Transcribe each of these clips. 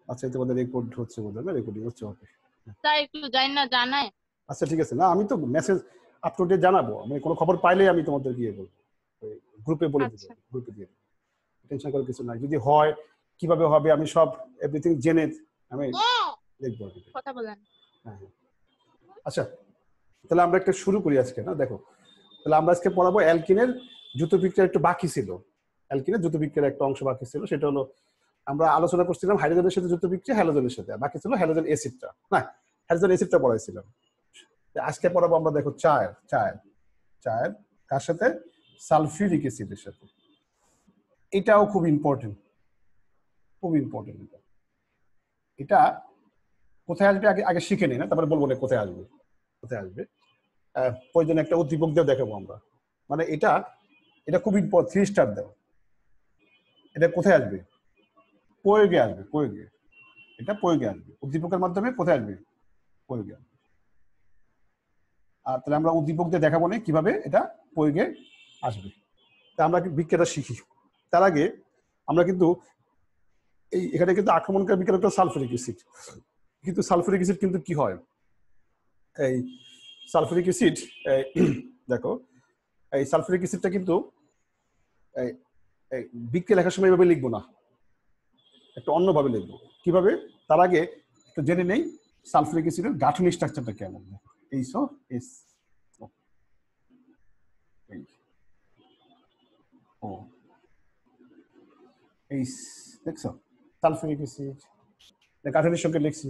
আচ্ছা তোমাদের রেকর্ড হচ্ছে বোধহয় না, রেকর্ডিং হচ্ছে, ওকে তাই একটু জানি না জানায়। আচ্ছা ঠিক আছে, না আমি তো মেসেজ আপ টু ডেট জানাবো, আমি কোনো খবর পাইলেই আমি তোমাদের গিয়ে বলবো, গ্রুপে বলে দেবো, গ্রুপে দিয়ে দেবো, টেনশন করার কিছু নাই। যদি হয় কিভাবে হবে আমি সব এভরিথিং জেনে আমি দেখবো কথা বলেন। হ্যাঁ আচ্ছা তাহলে আমরা একটা শুরু করি আজকে না। দেখো তাহলে আমরা আজকে পড়াবো অ্যালকিনের জুতো বিক্রিয়া একটু বাকি ছিল, অ্যালকিনের জুতো বিক্রিয়ার একটা অংশ বাকি ছিল, সেটা হলো আমরা আলোচনা করছিলাম হাইড্রোজেনের সাথে জুতো বিক্রিয়া হ্যালোজেনের সাথে, বাকি ছিল হ্যালোজেন অ্যাসিডটা, না হ্যালোজেন অ্যাসিডটা পড়াইছিলাম। আজকে পড়াবো আমরা দেখো চায়ের চায়ের চায়ের কার সাথে, সালফিউরিক অ্যাসিডের সাথে। এটাও খুব ইম্পর্টেন্ট, খুব ইম্পর্টেন্ট। এটা কোথায় আসবে আগে আগে শিখে নিই না, তারপরে বলবো না কোথায় আসবে, কোথায় আসবে। প্রয়োজনে একটা উদ্দীপক দিয়ে দেখাবো আমরা, মানে এটা এটা খুব ইম্পর্টেন্ট, 3 স্টার দাও। এটা কোথায় আসবে, প্রয়োগে আসবে, প্রয়োগে, এটা প্রয়োগে আসবে, উদ্দীপকের মাধ্যমে কোথায় আসবে, প্রয়োগে আসবে। আর তাহলে আমরা উদ্দীপক দিয়ে দেখাবো না কিভাবে এটা প্রয়োগে আসবে। তা আমরা বিক্রিয়াটা শিখি। তার আগে আমরা কিন্তু এখানে কিন্তু আক্রমণকারী বিক্রিয়া সালফিউরিক অ্যাসিড, কিন্তু সালফিউরিক অ্যাসিড কিন্তু কি হয়, এই সালফিউরিক অ্যাসিড দেখো এই সালফিউরিক অ্যাসিডটা কিন্তু বিক্রিয়া লেখার সময় এভাবে লিখবো না, একটু অন্যভাবে লিখবো। কিভাবে, তার আগে একটু জেনে নেই সালফিউরিক অ্যাসিডের গাঠনিক স্ট্রাকচারটা কেমন। এইসো এস ও এইস, দেখছো সালফিউরিক অ্যাসিড গাঠনিক সঙ্গে লিখছি।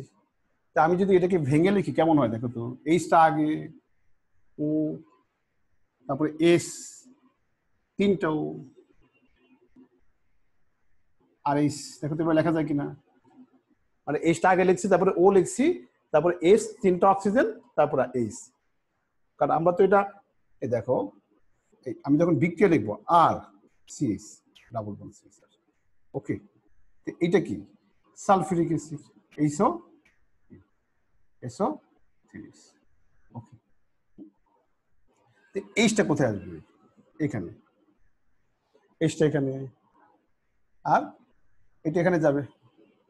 তা আমি যদি এটাকে ভেঙে লিখি কেমন হয় দেখো তো, এইচটা আগে, ও তারপরে এস, তিনটাও, আর এইচ দেখো তো এবার লেখা যায় কিনা, মানে এইচটা আগে লিখছি, তারপরে ও লিখছি, তারপরে এস, তিনটা অক্সিজেন, তারপরে এইচ। কারণ আমরা তো এটা এই দেখো আমি যখন বিক্রিয়া লিখবো আর সিএস ডাবল বন্ড সিএস, ওকে এটা কি সালফিউরিক অ্যাসিড, এইসো এসো সিএস, ওকে এইচটা কোথায় আসবে, এখানে, এইচটা এখানে, আর এটা এখানে যাবে।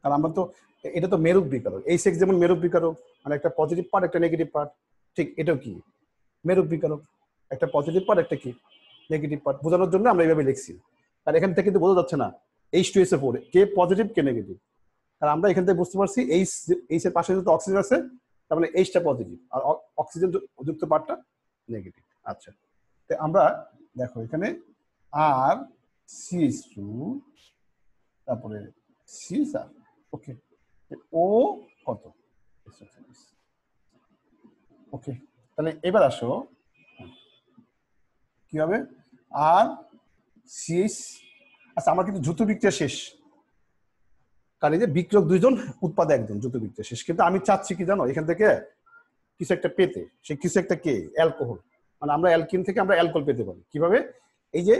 কারণ আমরা তো এটা তো মেরুক বিকারক, এই সেক্স যেমন মেরুক বিকারক, মানে একটা পজিটিভ পার্ট একটা নেগেটিভ পার্ট, ঠিক এটাও কি মেরুক বিকারক, একটা পজিটিভ পার্ট একটা কি নেগেটিভ পার্ট, বোঝানোর জন্য আমরা এইভাবে লিখছি। আর এখান থেকে কিন্তু বোঝা যাচ্ছে না H2SO4 কে পজিটিভ কে নেগেটিভ, আর আমরা এখান থেকে বুঝতে পারছি এইচ এর পাশে যত অক্সিজেন আছে তার মানে এইচটা পজিটিভ আর অক্সিজেন যুক্ত পার্টটা নেগেটিভ। আচ্ছা আমরা দেখো এখানে আর CH2 তারপরে সিএসআর, ওকে ও কত, ওকে তাহলে এবার আসো কি হবে, আর সিএস। আচ্ছা আমার কিন্তু দ্রুত বিক্রিয়া শেষ, কারণ এই যে বিক্রিয়ক দুইজন উৎপাদক একজন, দ্রুত বিক্রিয়া শেষ, কিন্তু আমি চাচ্ছি কি জানো এখান থেকে কিছু একটা পেতে, সেই কিছু একটা কে অ্যালকোহল, মানে আমরা অ্যালকিন থেকে আমরা অ্যালকোহল পেতে পারি কিভাবে, এই যে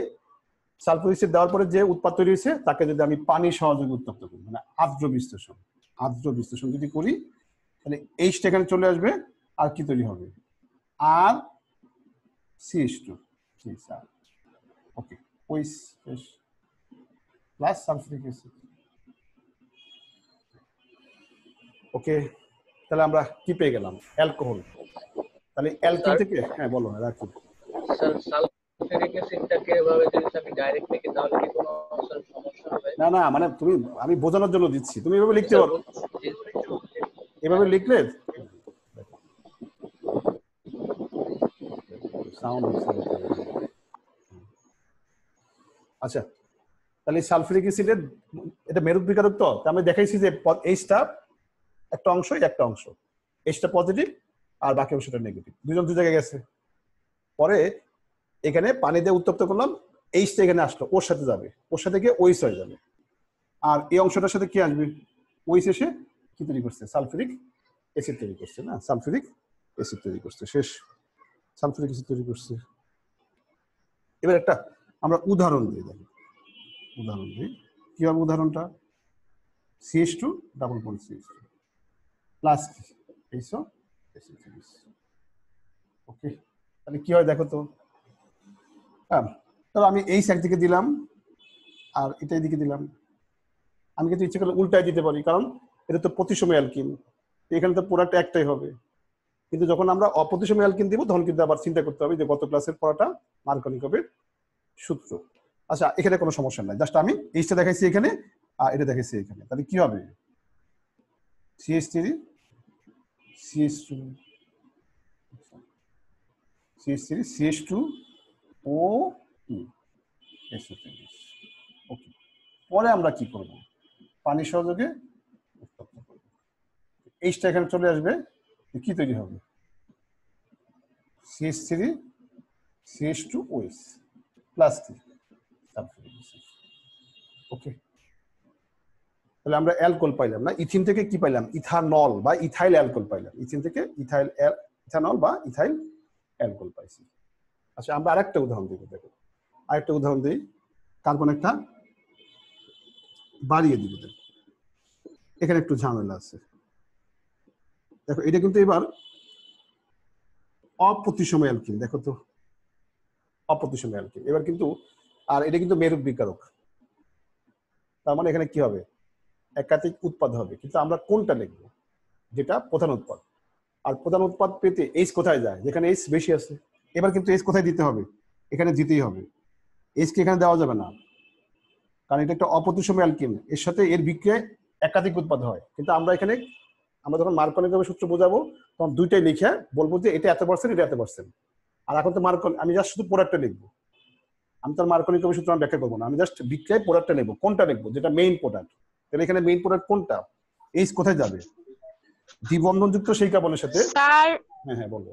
সালফিউরিক অ্যাসিড দেওয়ার পরে যে উৎপাদ তৈরি হয়েছে তাকে যদি আমি পানি সহযোগে উত্তপ্ত করি, মানে আর্দ্র বিশ্লেষণ, আর্দ্র বিশ্লেষণ যদি করি তাহলে এইচটা এখানে চলে আসবে, আর কি তৈরি হবে, আর CH2 ওকে ওইস প্লাস সালফিউরিক অ্যাসিড, ওকে তাহলে আমরা কি পেয়ে গেলাম, অ্যালকোহল। তাহলে অ্যালকিন থেকে হ্যাঁ বলো রাখি স্যার সালফিউরিক অ্যাসিডটাকে এভাবে যদি আমি ডাইরেক্ট লিখি তাহলে কি কোনো সমস্যা হবে? না না মানে তুমি আমি বোঝানোর জন্য দিচ্ছি, তুমি এভাবে লিখতে পারো, এভাবে লিখলে সাউন্ড। আচ্ছা তাহলে সালফিউরিক অ্যাসিডের এটা মেরুক বিকারক, তো আমি দেখাইছি যে এইচটা একটা অংশ একটা অংশ, এইচটা পজিটিভ আর বাকি অংশটা নেগেটিভ, দুজন দু জায়গায় গেছে। পরে এখানে পানি দিয়ে উত্তপ্ত করলাম, এইচটা এখানে আসলো, ওর সাথে যাবে, ওর সাথে গিয়ে ওইচ হয়ে যাবে, আর এই অংশটার সাথে কি আসবে, ওইচ এসে কি তৈরি করছে, সালফিউরিক অ্যাসিড তৈরি করছে, না সালফিউরিক অ্যাসিড তৈরি করছে, শেষ সালফিউরিক অ্যাসিড তৈরি করছে। এবার একটা আমরা উদাহরণ দিই, দেখো উদাহরণ দিই কিভাবে, উদাহরণটা CH2 double bond CH2 plus এইসো ওকে তাহলে কি হয় দেখো তো, হ্যাঁ তাহলে আমি এইচ একদিকে দিলাম আর এটা এদিকে দিলাম, আমি কিন্তু ইচ্ছে করলে উল্টায় দিতে পারি, কারণ এটা তো প্রতিসম অ্যালকিন, এখানে তো প্রোডাক্ট একটাই হবে। কিন্তু যখন আমরা অপ্রতিসম অ্যালকিন দিব তখন কিন্তু আবার চিন্তা করতে হবে যে গত ক্লাসের পড়াটা মার্কনিকভের সূত্র। আচ্ছা, এখানে কোনো সমস্যা নাই, জাস্ট আমি এইটা দেখাইছি এখানে আর এটা দেখাইছি এখানে। তাহলে কি হবে? CH3 CH2 CH3 CH2 O SO3। ওকে, পরে আমরা কি করব? পানি সহযোগে উত্তপ্ত করব। এইটা এখানে চলে আসবে, কি তৈরি হবে? CH3 CH2 OS প্লাস কি সালফিউরিক অ্যাসিড। ওকে, তাহলে আমরা অ্যালকোহল পাইলাম না, ইথিন থেকে কি পাইলাম? ইথানল বা ইথাইল অ্যালকোহল পাইলাম। ইথিন থেকে ইথানল বা ইথাইল অ্যালকোহল পাইছি। আচ্ছা, আমরা আরেকটা উদাহরণ দিব। দেখো, আরেকটা উদাহরণ দিই, কার্বন একটা বাড়িয়ে দিব। দেখো এখানে একটু ঝামেলা আছে। দেখো এটা কিন্তু এবার অপ্রতিসম অ্যালকিন। দেখো তো, অপ্রতিসম অ্যালকিন এবার কিন্তু, আর এটা কিন্তু মেরুক বিকারক। তার মানে এখানে কি হবে? একাধিক উৎপাদ হবে, কিন্তু আমরা কোনটা লিখব? যেটা প্রধান উৎপাদ। আর প্রধান উৎপাদ পেতে এইচ কোথায় যায়? যেখানে এইচ বেশি আছে। এবার কিন্তু এইচ কোথায় দিতে হবে? এখানে দিতেই হবে। এইচ কে এখানে দেওয়া যাবে না, কারণ এটা একটা অপ্রতিসম অ্যালকিন, এর সাথে এর বিক্রিয়ায় একাধিক উৎপাদ হয়। কিন্তু আমরা এখানে, আমরা যখন মার্কনিকভের সূত্র বোঝাবো তখন দুইটাই লিখে বলবো যে এটা এত পার্সেন্ট, এটা এত পার্সেন্ট। আর এখন তো আমি জাস্ট শুধু প্রোডাক্টটা লিখবো, আমি তো মার্কনিকভের সূত্র আমি ব্যাখ্যা করবো না, আমি জাস্ট বিক্রিয়ায় প্রোডাক্টটা নেবো। কোনটা লিখবো? যেটা মেইন প্রোডাক্ট। তাহলে এখানে মেইন প্রোডাক্ট কোনটা? এইচ কোথায় যাবে? দ্বিবন্ধনযুক্ত সেই কার্বনের সাথে। স্যার, হ্যাঁ হ্যাঁ বলো।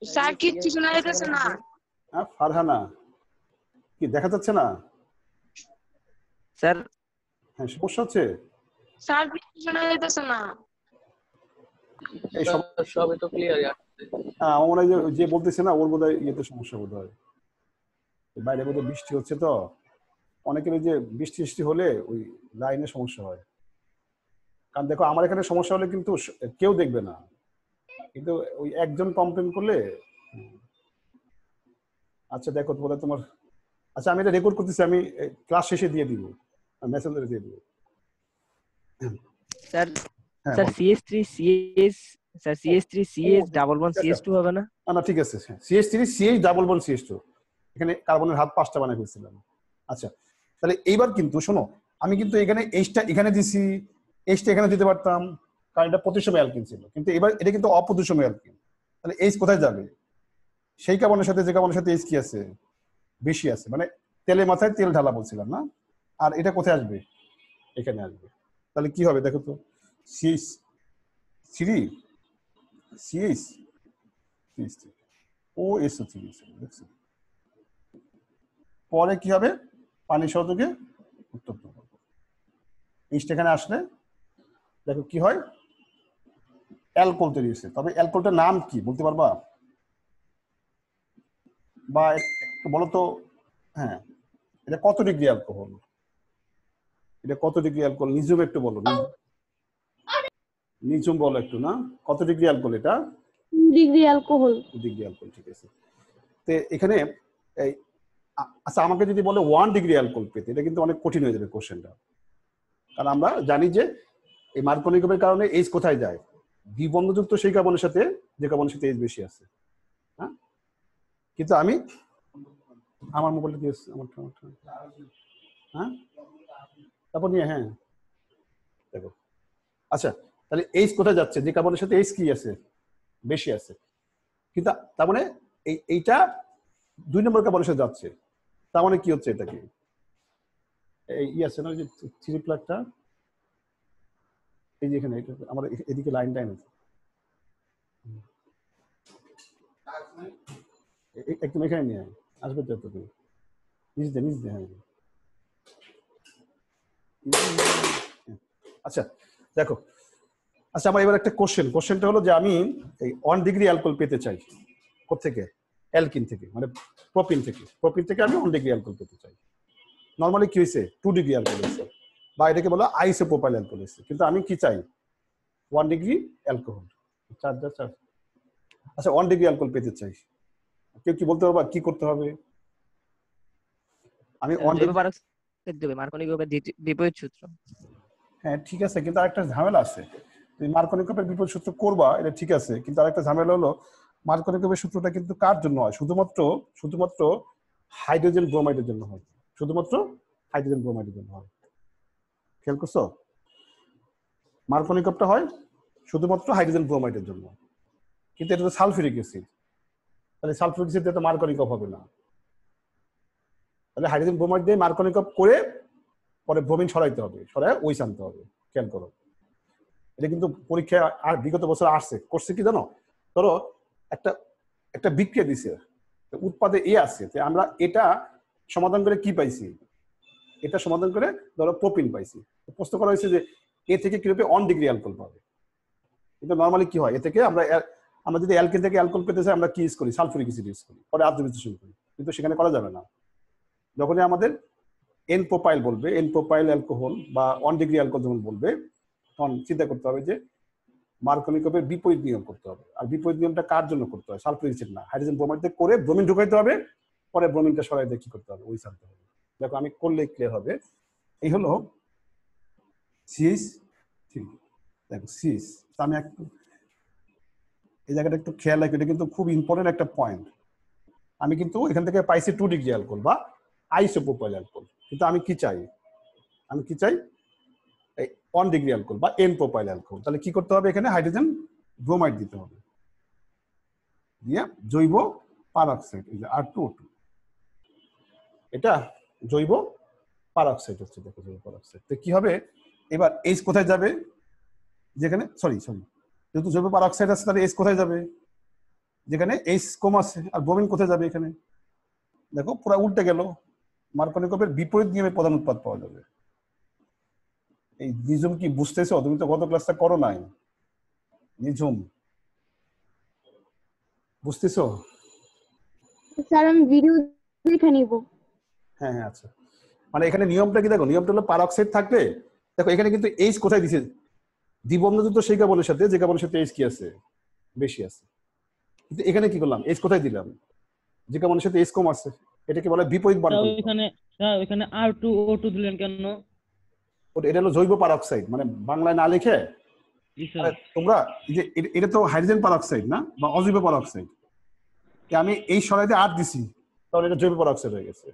স্যার কিচ্ছু শোনা যাইতেছে না। হ্যাঁ ফারহানা, কি দেখা যাচ্ছে না? স্যার হ্যাঁ, সমস্যা হচ্ছে। স্যার কিচ্ছু শোনা যাইতেছে না। এই সব সবই তো ক্লিয়ার আসছে। হ্যাঁ, আমার মনে হয় যে বলতেছে না ওর বোধহয় ইয়েতে সমস্যা বোধ হয়, বাইরে বোধহয় বৃষ্টি হচ্ছে তো, অনেকের ওই যে বৃষ্টি হলে ওই লাইনে সমস্যা হয়। কারণ দেখো আমার এখানে সমস্যা হলে কিন্তু কেউ দেখবে না, কিন্তু ওই একজন কমপ্লেন করলে। আচ্ছা দেখো বোধহয় তোমার, আচ্ছা আমি এটা রেকর্ড করতেছি, আমি ক্লাস শেষে দিয়ে দিব, মেসেঞ্জারে দিয়ে দিব। স্যার হ্যাঁ স্যার বলো। CH3 CH sir CH3 CH double bond CH2 হবে না? না ঠিক আছে, CH3 CH double bond CH2, এখানে কার্বনের হাত 5টা বানাই ফেলছিলাম। আচ্ছা, তাহলে এইবার কিন্তু শোনো, আমি কিন্তু এখানে এইচটা এখানে দিছি, এইচটা এখানে দিতে পারতাম, কারণ এটা প্রতিসম অ্যালকিন ছিল। কিন্তু এবার এটা কিন্তু অপ্রতিসম অ্যালকিন, তাহলে এইচ কোথায় যাবে? সেই কার্বনের সাথে যে কার্বনের সাথে এইচ কি আছে? বেশি আছে, মানে তেলে মাথায় তেল ঢালা বলছিলাম না। আর এটা কোথায় আসবে? এখানে আসবে। তাহলে কি হবে দেখো তো, CH3 CH ও SO3 দেখছো। পরে কি হবে? পানি সহযোগে উত্তপ্ত করবো। এইচটা এখানে আসলে দেখো কি হয়? অ্যালকোহল তৈরি হয়েছে। তবে অ্যালকোহলটার নাম কি বলতে পারবা? বা একটু বলো তো। হ্যাঁ, এটা কত ডিগ্রি অ্যালকোহল? এটা কত ডিগ্রি অ্যালকোহল? নিজুম একটু বলো, নিজুম বলো একটু না, কত ডিগ্রি অ্যালকোহল এটা? Degree alcohol. ডিগ্রি অ্যালকোহল, ঠিক আছে। তো এখানে এই আচ্ছা আমাকে যদি বলে 1 ডিগ্রি অ্যালকোহল পেতে, এটা কিন্তু অনেক কঠিন হয়ে যাবে কোশ্চেনটা। কারণ আমরা জানি যে এই মার্কনিকভের কারণে এইচ কোথায় যায়? দ্বিবন্ধযুক্ত সেই কার্বনের সাথে যে কার্বনের সাথে এইচ বেশি আছে। হ্যাঁ, কিন্তু আমি আমার মোবাইলটা দিয়ে আমারটা, হ্যাঁ তারপর নিয়ে, হ্যাঁ দেখো। আচ্ছা, তাহলে এইচ কোথায় যাচ্ছে? যে কার্বনের সাথে এইচ কি আছে? বেশি আছে। কিন্তু তার মানে এইটা 2 নম্বর কার্বনের সাথে যাচ্ছে। তার মানে কি হচ্ছে? এটা কি এই আছে না যে 3 প্লাগটা, এই যে এখানে এটা আমার এদিকে লাইন টাইম আছে একদম এখানে নিয়ে আসবে তো তুমি নিচ দিয়ে হ্যাঁ। আচ্ছা দেখো, আচ্ছা আমার এবার একটা কোশ্চেনটা হলো যে আমি এই 1 ডিগ্রি অ্যালকোহল পেতে চাই। কোত্থেকে? অ্যালকিন থেকে, মানে প্রোপিন থেকে আমি 1 ডিগ্রি অ্যালকোহল পেতে চাই। নর্মালি কি হয়েছে? 2 ডিগ্রি অ্যালকোহল হয়েছে, বা এটাকে বলা আইসোপ্রোপাইল অ্যালকোহল হয়েছে। কিন্তু আমি কি চাই? 1 ডিগ্রি অ্যালকোহল। আচ্ছা 1 ডিগ্রি অ্যালকোহল পেতে চাই, কেউ কি বলতে পারবা কি করতে হবে? আমি জৈব পারক্সাইড দেবে মার্কনিকভের বিপরীত সূত্র। হ্যাঁ ঠিক আছে, কিন্তু আরেকটা ঝামেলা আছে। তুমি মার্কনিকপের বিপরীত সূত্র করবা, এটা ঠিক আছে, কিন্তু আরেকটা ঝামেলা হলো মার্কনিকপের সূত্রটা কিন্তু কার জন্য হয়? শুধুমাত্র হাইড্রোজেন ব্রোমাইডের জন্য হয়, শুধুমাত্র হাইড্রোজেন ব্রোমাইডের জন্য হয়। খেয়াল করছো? মার্কনিকপটা হয় শুধুমাত্র হাইড্রোজেন ব্রোমাইডের জন্য, কিন্তু এটা তো সালফিউরিক অ্যাসিড, তাহলে সালফিউরিক অ্যাসিড দিয়ে তো মার্কনিকপ হবে না। তাহলে হাইড্রোজেন ব্রোমাইড দিয়ে মার্কনিকপ করে পরে ব্রোমিন সরাইতে হবে, সরাই ওইস আনতে হবে। খেয়াল করো, এটা কিন্তু পরীক্ষায় আর বিগত বছর আসছে, করছে কি জানো? ধরো একটা একটা বিক্রিয়া দিছে, উৎপাদে এ আছে, আমরা এটা সমাধান করে কি পাইছি? এটা সমাধান করে ধরো প্রোপিন পাইছি। প্রশ্ন করা হয়েছে যে এ থেকে কিভাবে 1 ডিগ্রি অ্যালকোহল পাবে। কিন্তু নর্মালি কি হয়, এ থেকে আমরা যদি অ্যালকেন থেকে অ্যালকোহল পেতে চাই আমরা কি ইউজ করি? সালফিউরিক অ্যাসিড ইউজ করি, পরে আর্দ্র করি, কিন্তু সেখানে করা যাবে না। যখনই আমাদের এন প্রোপাইল বলবে, এন প্রোপাইল অ্যালকোহল বা 1 ডিগ্রি অ্যালকোহল যখন বলবে, তখন চিন্তা করতে হবে যে মার্কনিকপের বিপরীত নিয়ম করতে হবে। আর বিপরীত নিয়মটা কার জন্য করতে হয়? সালফিউরিক অ্যাসিড না, হাইড্রোজেন ব্রোমাইড দিয়ে করে ব্রোমিন ঢুকাইতে হবে, পরে ব্রোমিনটা সরাই দিয়ে কি করতে হবে? ওই আনতে হবে। দেখো আমি করলে ক্লিয়ার হবে। এই হলো CH3, দেখো CH। আমি একটু এই জায়গাটা একটু খেয়াল রাখি, এটা কিন্তু খুব ইম্পর্টেন্ট একটা পয়েন্ট। আমি কিন্তু এখান থেকে পাইছি 2 ডিগ্রি অ্যালকোহল বা আইসোপ্রোপাইল অ্যালকোহল, কিন্তু আমি কি চাই? 1 ডিগ্রি অ্যালকোহল বা এন প্রোপাইল অ্যালকোহল। তাহলে কি করতে হবে? এখানে হাইড্রোজেন ব্রোমাইড দিতে হবে, দিয়ে জৈব পারঅক্সাইড, এই যে R2O2, এটা জৈব পারঅক্সাইড হচ্ছে। দেখো জৈব পারঅক্সাইড তো কি হবে? এবার এইচ কোথায় যাবে? যেখানে সরি যেহেতু জৈব পারঅক্সাইড আছে, তাহলে এইচ কোথায় যাবে? যেখানে এইচ কম আছে। আর ব্রোমিন কোথায় যাবে? এখানে। দেখো পুরো উল্টে গেল, মার্কনিকপের বিপরীত নিয়মে প্রধান উৎপাদ পাওয়া যাবে। এই নিঝুম কি বুঝতেছো? তুমি তো গত ক্লাসটা করো নাই। নিঝুম বুঝতেছো? স্যার আমি ভিডিও দেখে নিব। হ্যাঁ হ্যাঁ আচ্ছা, মানে এখানে নিয়মটা কি দেখো, নিয়মটা হলো পারঅক্সাইড থাকবে। দেখো এখানে কিন্তু এইচ কোথায় দিছে? দ্বিবন্ধযুক্ত সেই কার্বনের সাথে, যে কার্বনের সাথে এইচ কি আছে? বেশি আছে। কিন্তু এখানে কি করলাম? এইচ কোথায় দিলাম? যে কার্বনের সাথে এইচ কম আছে। এটাকে বলে বিপরীত মার্কনিকপ। ওইখানে R2O2 দিলেন কেন? এটা হলো জৈব পারঅক্সাইড, মানে বাংলায় না লিখে তোমরা যে এটা তো হাইড্রোজেন পারঅক্সাইড না, বা অজৈব পারঅক্সাইড। আমি এই সরাইতে আর দিছি, তাহলে এটা জৈব পারঅক্সাইড হয়ে গেছে।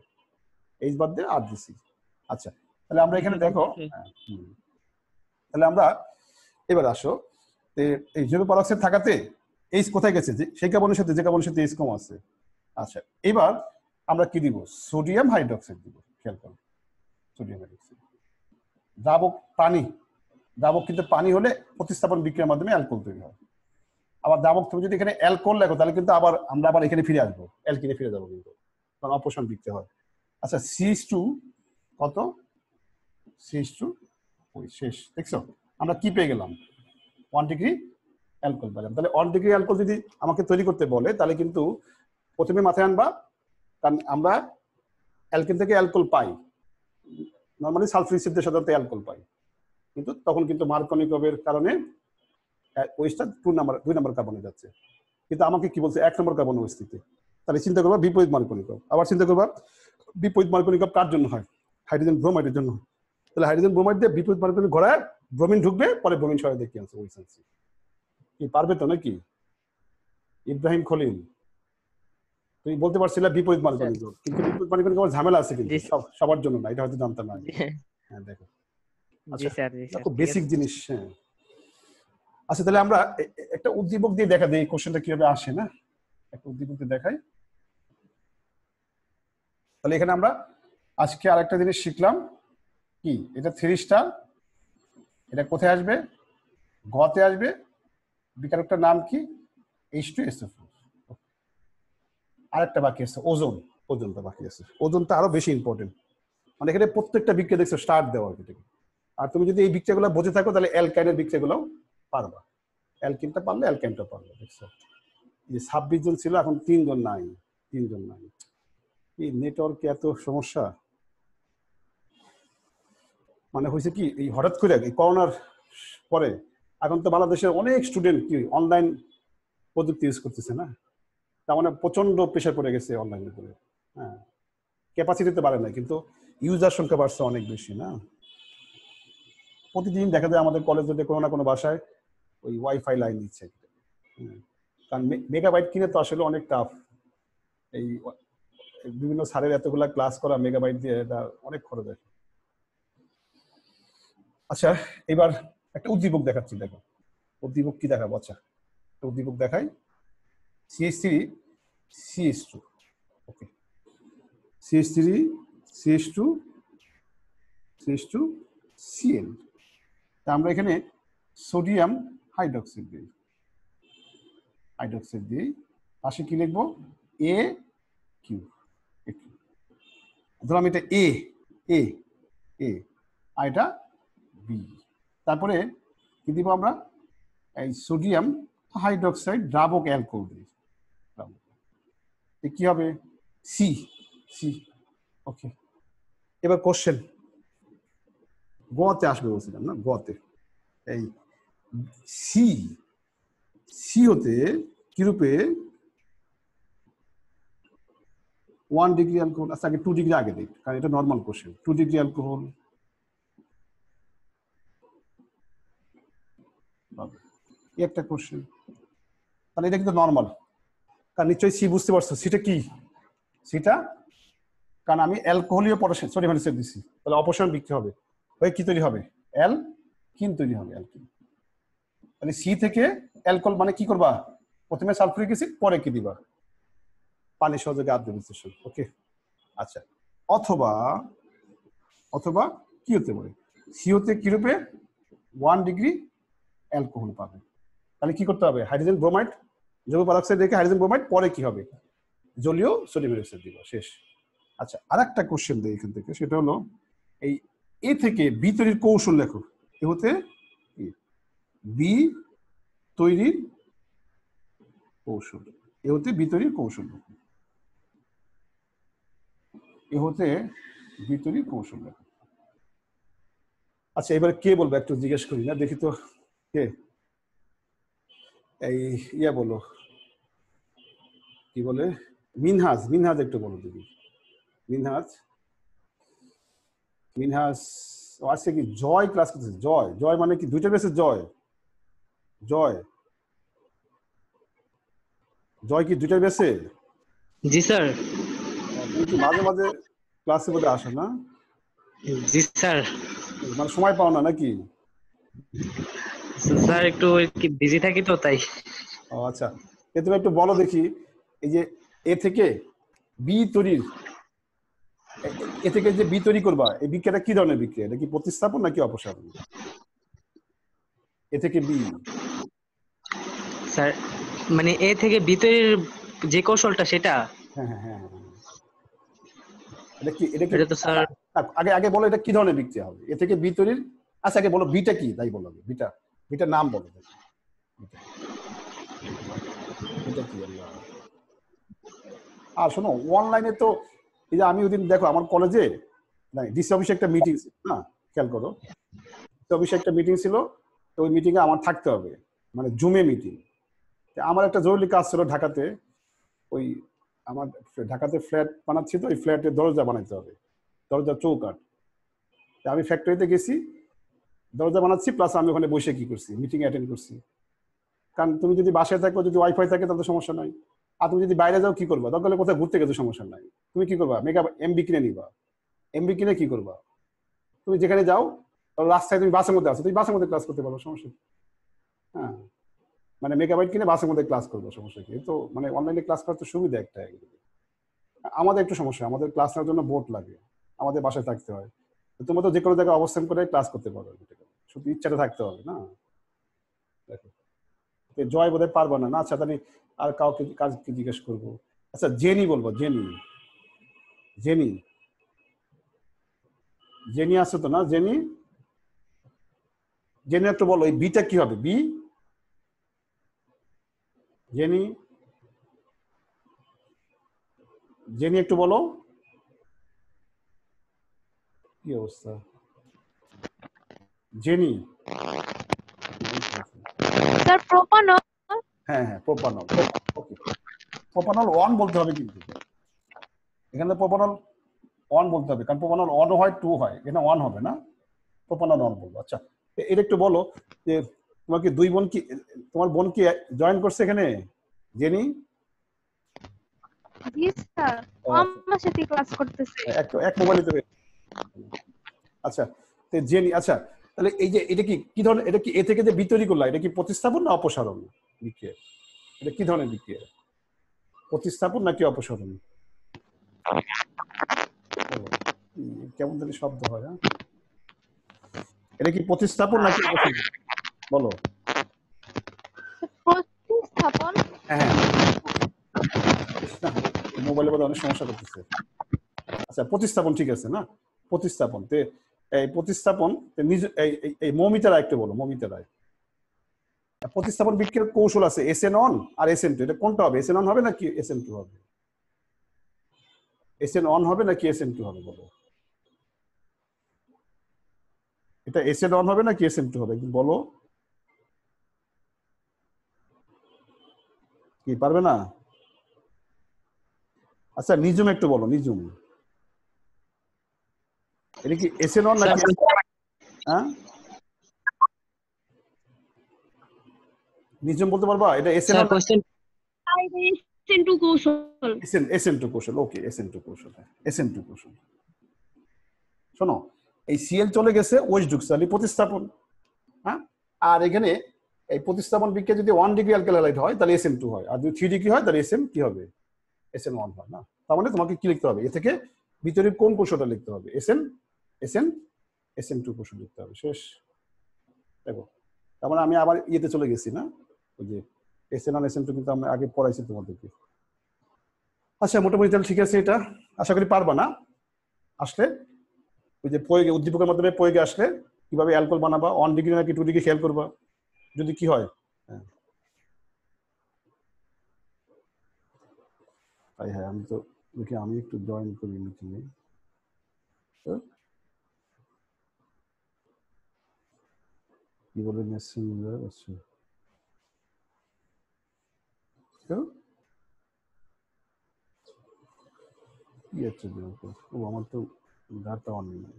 এইচ বাদ দিয়ে আর দিছি। আচ্ছা তাহলে আমরা এখানে দেখো, তাহলে আমরা এবার আসো, এই জৈব পারঅক্সাইড থাকাতে এইচ কোথায় গেছে? সেই কার্বনের সাথে, যে কার্বনের সাথে এইচ কম আছে। আচ্ছা এবার আমরা কি দিব? সোডিয়াম হাইড্রোক্সাইড দিব। খেয়াল করো, সোডিয়াম হাইড্রোক্সাইড দ্রাবক পানি, দ্রাবক কিন্তু পানি হলে প্রতিস্থাপন বিক্রিয়ার মাধ্যমে অ্যালকোহল তৈরি হয়। আবার দ্রাবক তুমি যদি এখানে অ্যালকোহল লেখো, তাহলে কিন্তু আমরা আবার এখানে ফিরে আসবো, অ্যালকিনে ফিরে যাবো, কিন্তু কারণ অপসারণ বিক্রিয়া হয়। আচ্ছা CH2 কত? CH2 ওই শেষ। দেখছো আমরা কি পেয়ে গেলাম? 1 ডিগ্রি অ্যালকোহল পেলাম। তাহলে 1 ডিগ্রি অ্যালকোহল যদি আমাকে তৈরি করতে বলে, তাহলে কিন্তু প্রথমে মাথায় আনবা, কারণ আমরা অ্যালকেন থেকে অ্যালকোহল পাই, নর্মালি সালফিউরিক অ্যাসিড দিয়ে সাধারণত অ্যালকোহল পাই, কিন্তু তখন কিন্তু মার্কনিকপের কারণে ওইটা 2 নম্বর কার্বনে যাচ্ছে। কিন্তু আমাকে কি বলছে? 1 নম্বর কার্বন উপস্থিতি। তাহলে চিন্তা করবা বিপরীত মার্কনিকপ। আবার চিন্তা করবা বিপরীত মার্কনিকপ কার জন্য হয়? হাইড্রোজেন ব্রোমাইডের জন্য। তাহলে হাইড্রোজেন ব্রোমাইড দিয়ে বিপরীত মার্কনিকপ ঘোরায় ব্রোমিন ঢুকবে, পরে ব্রোমিন সরাই দিয়ে কি আছে? ওই সেন্সি। কি পারবে তো নাকি ইব্রাহিম খলিল? তুমি বলতে পারছিলে বিপরীত মার্কনিকপ, কিন্তু বিপরীত মার্কনিকপ ঝামেলা আছে, কিন্তু সবার জন্য না, এটা হয়তো জানতে না। হ্যাঁ দেখো, আচ্ছা খুব বেসিক জিনিস। হ্যাঁ আচ্ছা তাহলে আমরা একটা উদ্দীপক দিয়ে দেখা দিই কোশ্চেনটা কিভাবে আসে, না? একটা উদ্দীপক দিয়ে দেখাই। তাহলে এখানে আমরা আজকে আরেকটা জিনিস শিখলাম, কি এটা 3 স্টার, এটা কোথায় আসবে? গতে আসবে। বিকারকটার নাম কি? H2SO4। আরেকটা বাকি আছে ওজোন, ওজোনটা বাকি আছে। ওজোনটা আরো বেশি ইম্পর্টেন্ট, মানে এখানে প্রত্যেকটা বিক্রিয়া দেখছো স্টার দেওয়া। আর তুমি যদি এই বিক্রিয়াগুলো বুঝে থাকো, তাহলে অ্যালকাইনের বিক্রিয়াগুলো পারবা। অ্যালকিনটা পারলে অ্যালকাইনটা পারবে। দেখছো যে 26 জন ছিল, এখন 3 জন নাই, 3 জন নাই। এই নেটওয়ার্কে এত সমস্যা। মানে হয়েছে কি, এই হঠাৎ করে এই করোনার পরে এখন তো বাংলাদেশের অনেক স্টুডেন্ট কি অনলাইন প্রযুক্তি ইউজ করতেছে, না? তার মানে প্রচন্ড প্রেশার পড়ে গেছে অনলাইনের উপরে। হ্যাঁ ক্যাপাসিটিতে বাড়ে না, কিন্তু ইউজার সংখ্যা বাড়ছে অনেক বেশি, না? প্রতিদিন দেখা যায় আমাদের কলেজে কোনো না কোনো বাসায় ওই ওয়াইফাই লাইন দিচ্ছে। কারণ মেগাবাইট কিনে তো আসলে অনেক টাফ। এই বিভিন্ন স্যারের এতগুলা ক্লাস করা মেগাবাইট দিয়ে এটা অনেক খরচ আছে। আচ্ছা, এবার একটা উদ্দীপক দেখাচ্ছি, দেখো উদ্দীপক কি দেখাবো। আচ্ছা, উদ্দীপক দেখাই CH3 CH2, ওকে, CH3 CH2 CH2 Cl। তা আমরা এখানে সোডিয়াম হাইড্রোক্সাইড দিই, পাশে কি লিখবো, A কিউ। ধরো আমি এটা A আর এটা B। তারপরে কি দিব আমরা, এই সোডিয়াম হাইড্রোক্সাইড দ্রাবক অ্যালকোহল দিই, কি হবে C। ওকে, এবার কোশ্চেন গতে আসবে বলছিলাম না, গতে এই সি হতে কি রূপে 1 ডিগ্রি অ্যালকোহল। আচ্ছা, আগে 2 ডিগ্রি আগে দিই, কারণ এটা নর্মাল কোশ্চেন। 2 ডিগ্রি অ্যালকোহল, একটা কোশ্চেন, তাহলে এটা কিন্তু নর্মাল। কারণ নিশ্চয়ই সি বুঝতে পারছো, সিটা কি, সিটা কারণ আমি অ্যালকোহলীয় পটাশিয়াম সোডিয়াম হাইড্রোক্সাইড দিচ্ছি, তাহলে অপসারণ বিক্রি হবে, হয়ে কি তৈরি হবে, অ্যালকিন তৈরি হবে, অ্যালকিন। তাহলে সি থেকে অ্যালকোহল মানে কি করবা, প্রথমে সালফিউরিক অ্যাসিড, পরে কি দিবা, পানি সহযোগে আদ্র বিশ্লেষণ। ওকে, আচ্ছা, অথবা কি হতে পারে, সি হতে কি রূপে 1 ডিগ্রি অ্যালকোহল পাবে। তাহলে কি করতে হবে, হাইড্রোজেন ব্রোমাইড, যৌগ পারক্সাইড রেখে হাইড্রোজেন ব্রোমাইড, পরে কি হবে, জলীয় সোডিয়াম হাইড্রোক্সাইড দিব, শেষ। আচ্ছা, আর একটা কোশ্চেন দেই এখান থেকে, সেটা হলো এই এ থেকে বি তৈরির কৌশল লেখো। এ হতে বি তৈরির কৌশল, এ হতে বি তৈরির কৌশল, এ হতে বি তৈরির কৌশল লেখো। আচ্ছা, এবারে কে বলবো, একটু জিজ্ঞেস করি না, দেখি তো কে, এই ইয়া বলো, কি বলে, মিনহাজ একটু বলো দিদি, মিনহাজ আজকে কি জয় ক্লাস করতেছে, জয় মানে কি দুইটা বেসে জয় কি দুইটা বেসে? জি স্যার। তুমি কি মাঝে মাঝে ক্লাসে বোধহয় আসো না? জি স্যার। মানে সময় পাও না নাকি? স্যার একটু বিজি থাকি তো তাই। ও আচ্ছা, তুমি একটু বলো দেখি, এই যে এ থেকে বি তৈরির, এ থেকে যে বি তৈরি করবা, এই বিক্রিয়াটা কি ধরনের বিক্রিয়া, এটা কি প্রতিস্থাপন নাকি অপসারণ? এ থেকে বি স্যার মানে এ থেকে বি তৈরির যে কৌশলটা সেটা? হ্যাঁ, এটা কি এটা তো স্যার আগে বলো এটা কি ধরনের বিক্রিয়া হবে, এ থেকে বি তৈরির। আচ্ছা, আগে বলো বিটা কি, তাই বলো, বিটার নাম বলো, বিটা কি? আর শোনো, অনলাইনে তো এই যে আমি ওই দিন দেখো আমার কলেজে ডিসি অফিসে একটা মিটিং ছিল না, খেয়াল করো, ডিসি অফিসে একটা মিটিং ছিল, তো ওই মিটিংয়ে আমার থাকতে হবে, মানে জুমে মিটিং। আমার একটা জরুরি কাজ ছিল ঢাকাতে, ওই আমার ঢাকাতে ফ্ল্যাট বানাচ্ছি, তো ওই ফ্ল্যাটের দরজা বানাইতে হবে, দরজা চৌকাঠ। আমি ফ্যাক্টরিতে গেছি, দরজা বানাচ্ছি, প্লাস আমি ওখানে বসে কি করছি, মিটিং অ্যাটেন্ড করছি। কারণ তুমি যদি বাসায় থাকো, যদি ওয়াইফাই থাকে তাহলে সমস্যা নাই, আর তুমি যদি বাইরে যাও কি করবা, দরকার হলে কোথাও ঘুরতে গেছো সমস্যা নাই, তুমি কি করবা, এমবি কিনে নিবা, এমবি কিনে কি করবা, তুমি যেখানে যাও রাস্তায়, তুমি বাসের মধ্যে আসো, তুমি বাসের মধ্যে ক্লাস করতে পারো, সমস্যা। হ্যাঁ, মানে মেগাবাইট কিনে বাসের মধ্যে ক্লাস করবো, সমস্যা কি? তো মানে অনলাইনে ক্লাস করার তো সুবিধা একটা। আমাদের একটু সমস্যা, আমাদের ক্লাস নেওয়ার জন্য বোর্ড লাগে, আমাদের বাসায় থাকতে হয়। তোমরা তো যে কোনো জায়গায় অবস্থান করে ক্লাস করতে পারো, শুধু ইচ্ছাটা থাকতে হবে না। দেখো, জয় বোধহয় পারবো না। আচ্ছা, তাহলে আর কাউকে কাজকে জিজ্ঞেস করবো। আচ্ছা, জেনি বলবো, জেনি আছে তো না? জেনি একটু বলো, এই বিটা কি হবে, বি? জেনি একটু বলো, কি অবস্থা জেনি? Sir propanol. হ্যাঁ, প্রোপানল। ওকে, প্রোপানল 1 বলতে হবে, কিন্তু এখানে প্রোপানল 1 বলতে হবে, কারণ প্রোপানল 1 হয় 2 হয়, এখানে 1 হবে না, প্রোপানল 1 বলবো। আচ্ছা, এটা একটু বলো যে তোমার কি দুই বোন কি, তোমার বোন কি জয়েন করছে এখানে জেনি? জি স্যার, ও, আমার সাথে ক্লাস করতেছে। এক মোবাইলে দেবে। আচ্ছা, তো জেনি, আচ্ছা তাহলে এই যে এটা কি কি ধরনের, এটা কি এ থেকে যে বি তৈরি করলা, এটা কি প্রতিস্থাপন না অপসারণ বিক্রিয়া? এটা কি ধরনের বিক্রিয়া, প্রতিস্থাপন নাকি অপসারণ? কেমন জানি শব্দ হয়, হ্যাঁ? এটা কি প্রতিস্থাপন নাকি অপসারণ বলো? প্রতিস্থাপন। হ্যাঁ মোবাইলে বলে অনেক সমস্যা করতেছে। আচ্ছা প্রতিস্থাপন ঠিক আছে না, প্রতিস্থাপন তে এই প্রতিস্থাপন নিজ এই মৌমিতা রায় একটু বলো, মৌমিতা রায় প্রতিস্থাপন বিক্রিয়ার কৌশল আছে SN1 আর SN2, এটা কোনটা হবে? SN1 হবে নাকি SN2 হবে? SN1 হবে নাকি SN2 হবে বলো? এটা SN1 হবে নাকি SN2 হবে বলো? কি পারবে না? আচ্ছা নিজুম একটু বলো, নিজুম এটা কি SN1 নাকি হ্যাঁ নিজুম বলতে পারবা এটা স্যার SN1 কোশ্চেন SN2 কৌশল। SN2 কৌশল, ওকে SN2 কৌশল, SN2 কৌশল। শোনো এই সিএল চলে গেছে ওএইচ ঢুকছে, তাহলে প্রতিস্থাপন, হ্যাঁ? আর এখানে এই প্রতিস্থাপন বিক্রিয়া যদি 1 ডিগ্রি অ্যালকাইল হ্যালাইড হয় তাহলে SN2 হয়, আর যদি 3 ডিগ্রি হয় তাহলে SM কি হবে? SN1 হয় না। তার মানে তোমাকে কি লিখতে হবে, এ থেকে ভিতরের কোন কৌশলটা লিখতে হবে? SN2 কৌশল লিখতে হবে, শেষ। দেখো তার মানে আমি আবার ইয়েতে চলে গেছি না, ওই যে SN1 SN2 কিন্তু আমি আগে পড়াইছি তোমাদেরকে। আচ্ছা মোটামুটি তাহলে ঠিক আছে, এটা আশা করি পারবা না। আসলে ওই যে প্রয়োগে উদ্দীপকের মাধ্যমে প্রয়োগে আসলে কিভাবে অ্যালকোহল বানাবা, 1 ডিগ্রি নাকি 2 ডিগ্রি খেয়াল করবা, যদি কি হয়। হ্যাঁ তাই, হ্যাঁ আমি তো দেখি আমি একটু জয়েন করি মিটিংয়ে। কি বলে মেসেঞ্জার? আচ্ছা কি আছে ও, আমার তো ডাটা অন নেই।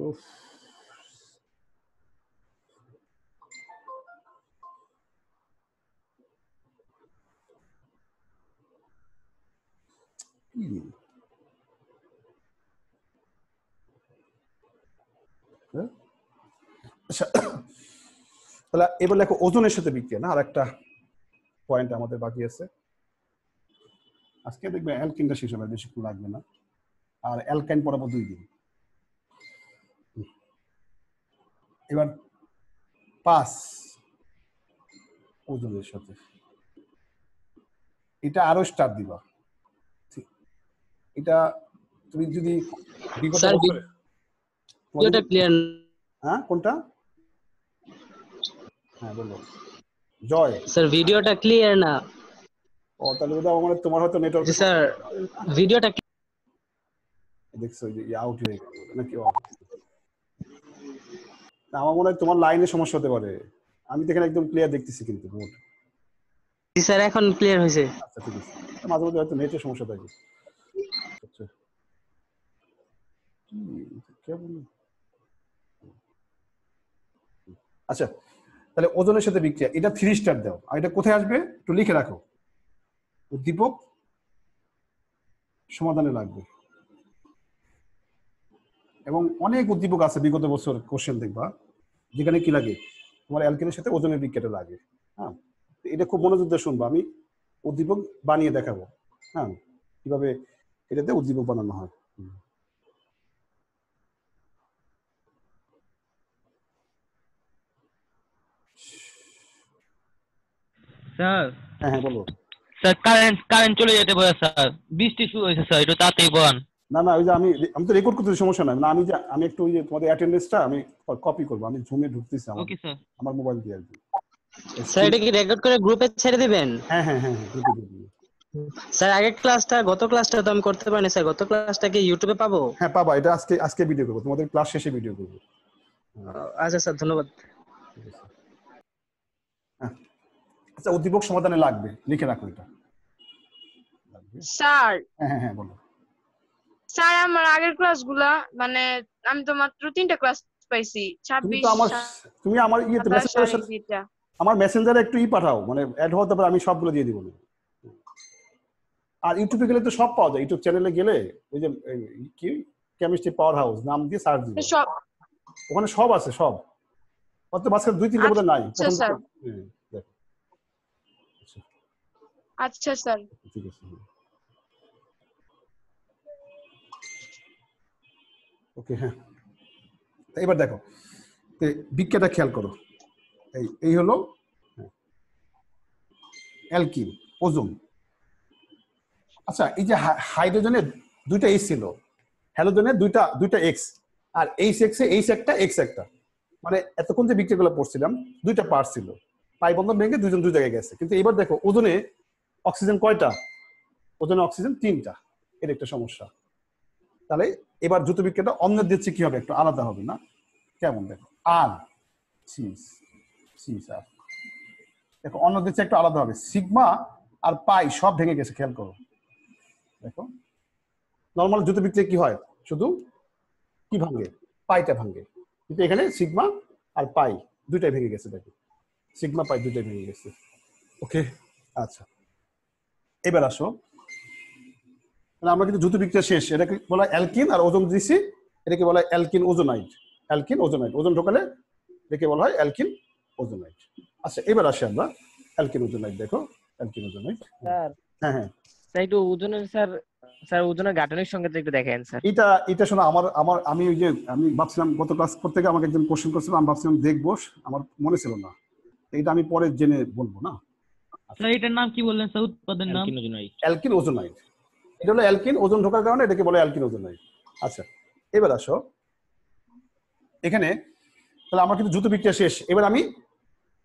উফ, কি? হ্যাঁ? আচ্ছা তাহলে এবার দেখো ওজনের সাথে বিক্রিয়া না, আর একটা পয়েন্ট আমাদের বাকি আছে। আজকে দেখবে অ্যালকিনটা শেষ হবে, বেশিক্ষণ লাগবে না। আর অ্যালকাইন পড়াবো 2 দিন। এবার 5 ওজনের সাথে এটা আরো স্টার দিবা। এটা তুমি যদি বিগত স্যার বছরে ভিডিওটা ক্লিয়ার হ্যাঁ কোনটা? হ্যাঁ বলো জয়। স্যার ভিডিওটা ক্লিয়ার না। ও তাহলে বোধহয় আমার তোমার হয়তো নেটওয়ার্ক জি স্যার ভিডিওটা দেখছো যে আউট হয়ে গেল নাকি? আমার মনে হয় তোমার লাইনে সমস্যা হতে পারে, আমি তো এখানে একদম ক্লিয়ার দেখতেছি কিন্তু বোর্ড। জি স্যার এখন ক্লিয়ার হয়েছে। আচ্ছা ঠিক আছে, মাঝে মধ্যে হয়তো নেটের সমস্যা থাকে। আচ্ছা কেমন? আচ্ছা তাহলে ওজনের সাথে বিক্রিয়া, এটা 3 স্টার দাও। আর এটা কোথায় আসবে একটু লিখে রাখো, উদ্দীপক সমাধানে লাগবে। এবং অনেক উদ্দীপক আছে বিগত বছর কোশ্চেন দেখবা যেখানে কি লাগে, তোমার অ্যালকেনের সাথে ওজনের বিক্রিয়াটা লাগে। হ্যাঁ এটা খুব মনোযোগ দিয়ে শুনবো, আমি উদ্দীপক বানিয়ে দেখাবো, হ্যাঁ কিভাবে এটাতে উদ্দীপক বানানো হয়। স্যার হ্যাঁ হ্যাঁ বলো। স্যার কারেন্ট চলে যেতে পারে স্যার, বৃষ্টি শুরু হয়েছে স্যার, একটু তাড়াতাড়ি বলেন। না না ওই যে আমি তো রেকর্ড করতে সমস্যা নাই না, আমি একটু ওই যে তোমাদের অ্যাটেন্ডেন্সটা আমি কপি করবো, আমি ঝুমে ঢুকতেছি ওকে স্যার। আমার মোবাইল দিয়ে আর কি। স্যার এটা কি রেকর্ড করে গ্রুপে ছেড়ে দিবেন? হ্যাঁ হ্যাঁ হ্যাঁ হ্যাঁ ঢুকে ঢুকে। স্যার আগের ক্লাসটা গত ক্লাসটা তো আমি করতে পারিনি স্যার, গত ক্লাসটা কি ইউটিউবে পাবো? হ্যাঁ পাবা, এটা আজকে ভিডিও করবো, তোমাদের ক্লাস শেষে ভিডিও করবো। আচ্ছা স্যার ধন্যবাদ। ঠিক আছে হ্যাঁ। আচ্ছা উদ্দীপক সমাধানে লাগবে, লিখে রাখো এটা। স্যার হ্যাঁ হ্যাঁ হ্যাঁ বলো। স্যার আমার আগের ক্লাসগুলা মানে আমি তো মাত্র 3টা ক্লাস পাইছি, তুমি 26, তো আমার তুমি আমার ইয়েতে 27 আর মেসেঞ্জারের সাথে 2টা। আমার মেসেঞ্জারে একটু পাঠাও, মানে অ্যাড হওয়ার তারপর আমি সবগুলো দিয়ে দিব। আর ইউটিউবে গেলে তো সব পাওয়া যায়, ইউটিউব চ্যানেলে গেলে ওই যে কি কেমিস্ট্রি পাওয়ার হাউস নাম দিয়ে সার্চ দিবে, সব ওখানে সব আছে সব। অত মাঝখানে 2-3টা বোধহয় নাই। আচ্ছা স্যার। দেখো আচ্ছা স্যার। ঠিক আছে। ওকে হ্যাঁ, এবার দেখো বিক্রিয়াটা খেয়াল করো। এই হলো অ্যালকিন ওজোন। আচ্ছা এই যে হাইড্রোজেনের 2টা H ছিল, হ্যালোজেনের 2টা X, আর H একটা X একটা, মানে এতক্ষণ যে বিক্রিয়াগুলো পড়ছিলাম 2টা পার্ট ছিল, পাই বন্ধন ভেঙে দুজন দুই জায়গায় গেছে। কিন্তু এবার দেখো ওজনে অক্সিজেন কয়টা? ওজনে অক্সিজেন 3টা, এর একটা সমস্যা। তাহলে এবার দ্রুত বিক্রিয়াটা অন্যের দিচ্ছে কি হবে, একটু আলাদা হবে না? কেমন দেখো, আর আর দেখো অন্য দিচ্ছে একটু আলাদা হবে, সিগমা আর পাই সব ভেঙে গেছে। খেয়াল করো, দেখো নর্মাল দ্রুত বিক্রিয়া কি হয়, শুধু কি ভাঙে, পাইটা ভাঙে, কিন্তু এখানে সিগমা আর পাই 2টাই ভেঙে গেছে। দেখো সিগমা পাই 2টাই ভেঙে গেছে। ওকে আচ্ছা, এবার আসো, আমরা কিন্তু দ্রুত বিক্রিয়া শেষ। এটাকে বলা হয় অ্যালকিন, আর ওজন দিছি এটাকে বলা হয় অ্যালকিন ওজোনাইড। অ্যালকিন ওজোনাইড, ওজন ঢোকালে এটাকে বলা হয় অ্যালকিন ওজোনাইড। আচ্ছা এবার আসি আমরা অ্যালকিন ওজোনাইড। দেখো অ্যালকিন ওজোনাইড। স্যার হ্যাঁ হ্যাঁ, স্যার একটু ওজনের স্যার ওজনের গাঠনিক সংকেত একটু দেখেন স্যার। এটা শোনো, আমি ওই যে আমি ভাবছিলাম গত ক্লাস করতে গিয়ে আমাকে একজন কোশ্চেন করছিল, আমি ভাবছিলাম দেখবো, আমার মনে ছিল না, এটা আমি পরে জেনে বলবো না। স্যার এটার নাম কি বললেন স্যার, উৎপাদনের নাম? অ্যালকিন ওজোনাইড। এটা হলো অ্যালকিন, ওজন ঢোকার কারণে এটাকে বলে অ্যালকিন ওজোনাইড। আচ্ছা এবার আসো এখানে, তাহলে আমার কিন্তু দ্রুত বিক্রিয়া শেষ। এবার আমি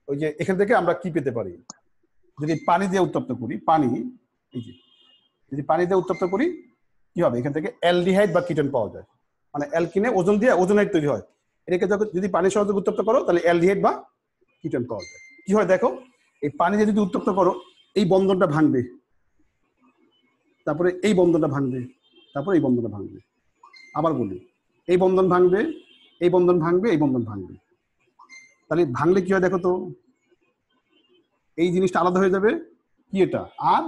ওই যে এখান থেকে আমরা কি পেতে পারি, যদি পানি দিয়ে উত্তপ্ত করি, পানি, এই যে যদি পানি দিয়ে উত্তপ্ত করি কি হবে, এখান থেকে অ্যালডিহাইড বা কিটোন পাওয়া যায়। মানে অ্যালকিনে ওজন দিয়ে ওজোনাইড তৈরি হয়। এটাকে যদি পানি সহজে উত্তপ্ত করো তাহলে অ্যালডিহাইড বা কিটোন পাওয়া যায়। কি হয় দেখো, এই পানি দিয়ে যদি উত্তপ্ত করো, এই বন্ধনটা ভাঙবে, তারপরে এই বন্ধনটা ভাঙবে, তারপরে এই বন্ধনটা ভাঙবে। আবার বলি, এই বন্ধন ভাঙবে, এই বন্ধন ভাঙবে, এই বন্ধন ভাঙবে। তাহলে ভাঙলে কি হয় দেখো তো, এই জিনিসটা আলাদা হয়ে যাবে, কি এটা, আর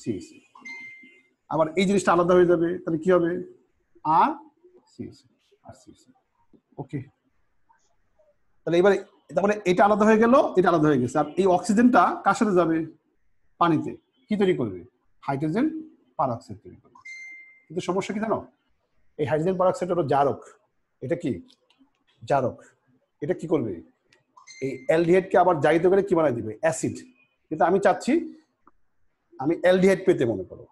সিএসি। আবার এই জিনিসটা আলাদা হয়ে যাবে, তাহলে কি হবে, আর সিএসি, আর সিএসি। ওকে, তাহলে এবারে তারপরে এটা আলাদা হয়ে গেল, এটা আলাদা হয়ে গেছে। আর এই অক্সিজেনটা কার সাথে যাবে, পানিতে, কি তৈরি করবে, হাইড্রোজেন পারঅক্সাইড তৈরি করবে। কিন্তু সমস্যা কি জানো, এই হাইড্রোজেন পারঅক্সাইড হলো জারক। এটা কি জারক, এটা কি করবে, এই অ্যালডিহাইডকে আবার জারিত করে কি বানাই দিবে, অ্যাসিড। কিন্তু আমি চাচ্ছি আমি অ্যালডিহাইড পেতে, মনে করো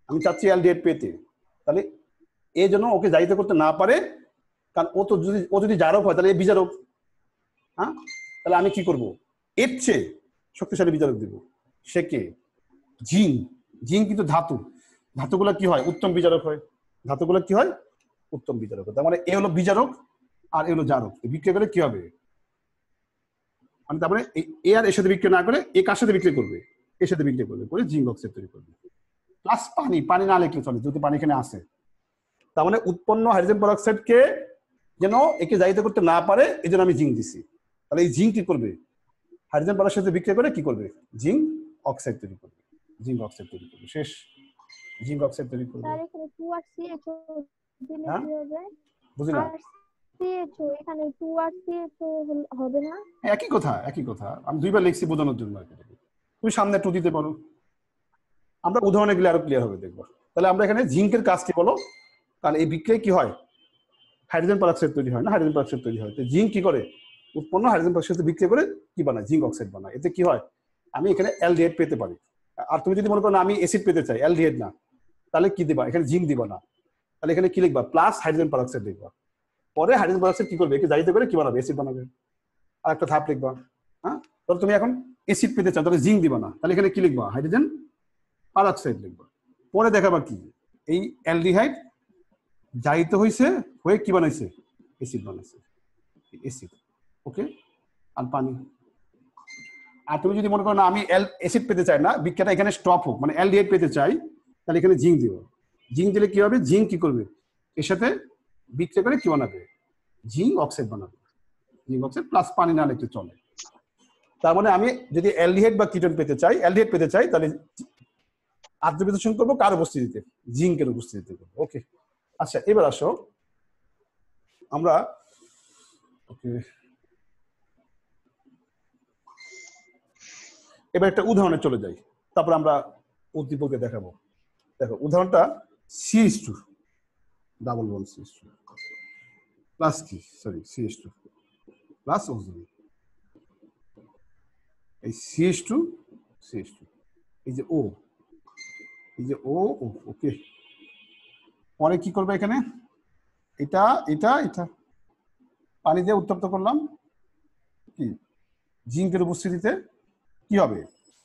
আমি চাচ্ছি অ্যালডিহাইড পেতে, তাহলে এই জন্য ওকে জারিত করতে না পারে, কারণ ও যদি জারক হয় তাহলে বিজারক। হ্যাঁ, তাহলে আমি কি করব, এর চেয়ে শক্তিশালী বিজারক দিব। সে কে, জিঙ্ক। জিঙ্ক কিন্তু ধাতু, ধাতুগুলো কি হয়, উত্তম বিজারক হয়। ধাতুগুলো কি হয়, উত্তম বিজারক হয়। তার মানে এ হলো বিজারক আর এ হলো জারক। বিক্রিয়া করে কি হবে, মানে তারপরে এ আর এর সাথে বিক্রিয়া না করে এ কার সাথে বিক্রিয়া করবে, এর সাথে বিক্রিয়া করবে, করে জিঙ্ক অক্সাইড তৈরি করবে। প্লাস পানি, পানি না লিখলে চলে, যদি পানি এখানে আসে। তার মানে উৎপন্ন হাইড্রোজেন পারঅক্সাইডকে যেন একে জারিত করতে না পারে, এই জন্য আমি জিঙ্ক দিছি। তাহলে এই জিঙ্ক কি করবে, হাইড্রোজেন পারঅক্সাইড সাথে বিক্রিয়া করে কি করবে, জিঙ্ক অক্সাইড তৈরি করবে, জিঙ্ক অক্সাইড তৈরি করবে। শেষ, জিঙ্ক অক্সাইড তৈরি করবে। স্যার এখানে 2 আর CHO দিলে হ্যাঁ? কি হবে, বুঝি না, আর CHO এখানে 2 আর CHO হবে না? একই কথা, একই কথা। আমি দুইবার লিখছি বোঝানোর জন্য। তুমি সামনে 2 দিতে পারো, আমরা উদাহরণে গেলে আরো ক্লিয়ার হবে, দেখবো। তাহলে আমরা এখানে জিঙ্কের কাজটি বলো, কারণ এই বিক্রিয়ায় কি হয়, হাইড্রোজেন পারঅক্সাইড তৈরি হয় না, হাইড্রোজেন পারঅক্সাইড তৈরি হয়। তো জিঙ্ক কি করে, উৎপন্ন হাইড্রোজেন পারঅক্সাইড বিক্রিয়া করে কি বানায়, জিঙ্ক অক্সাইড বানায়। এতে কি হয়, আমি এখানে অ্যালডিহাইড পেতে পারি। আর তুমি যদি মনে করো না আমি অ্যাসিড পেতে চাই, অ্যালডিহাইড না, তাহলে কি দিবা, এখানে জিঙ্ক দিবা না, তাহলে এখানে কি লিখবা, প্লাস হাইড্রোজেন পারঅক্সাইড লিখবা। পরে হাইড্রোজেন পারঅক্সাইড কি করবে, একে জারিত করে কি বানাবে, অ্যাসিড বানাবে। আর একটা ধাপ লিখবা। হ্যাঁ, তাহলে তুমি এখন অ্যাসিড পেতে চাও, তাহলে জিঙ্ক দিবা না, তাহলে এখানে কি লিখবা, হাইড্রোজেন পারঅক্সাইড লিখবা। পরে দেখাবা কি, এই অ্যালডিহাইড জারিত হয়েছে, হয়ে কি বানাইছে, অ্যাসিড বানাইছে, অ্যাসিড। ওকে, আর পানি। আর তুমি যদি মনে করো না আমি অ্যাসিড পেতে চাই না, বিক্রিয়াটা এখানে স্টপ হোক, মানে অ্যালডিহাইড পেতে চাই, তাহলে এখানে জিঙ্ক দিও। জিঙ্ক দিলে কি হবে, জিঙ্ক কি করবে, এর সাথে বিক্রিয়া করে কি বানাবে, জিঙ্ক অক্সাইড বানাবে। জিঙ্ক অক্সাইড প্লাস পানি না লিখলে চলে। তার মানে আমি যদি অ্যালডিহাইড বা কিটোন পেতে চাই, অ্যালডিহাইড পেতে চাই, তাহলে আদ্র বিশ্লেষণ করবো কার উপস্থিতিতে, জিঙ্কের উপস্থিতিতে করবো। ওকে, আচ্ছা এবার আসো আমরা ওকে এবার একটা উদাহরণে চলে যাই, তারপর আমরা উদ্দীপকে দেখাবো। দেখো উদাহরণটা CH2 double bond CH2 plus কি, সরি CH2 প্লাস ওজোন। এই CH2 এই যে ও, এই যে ও, ওকে। পরে কি করবে এখানে, এটা এটা এটা পানি দিয়ে উত্তপ্ত করলাম, কি জিঙ্কের উপস্থিতিতে কি হবে,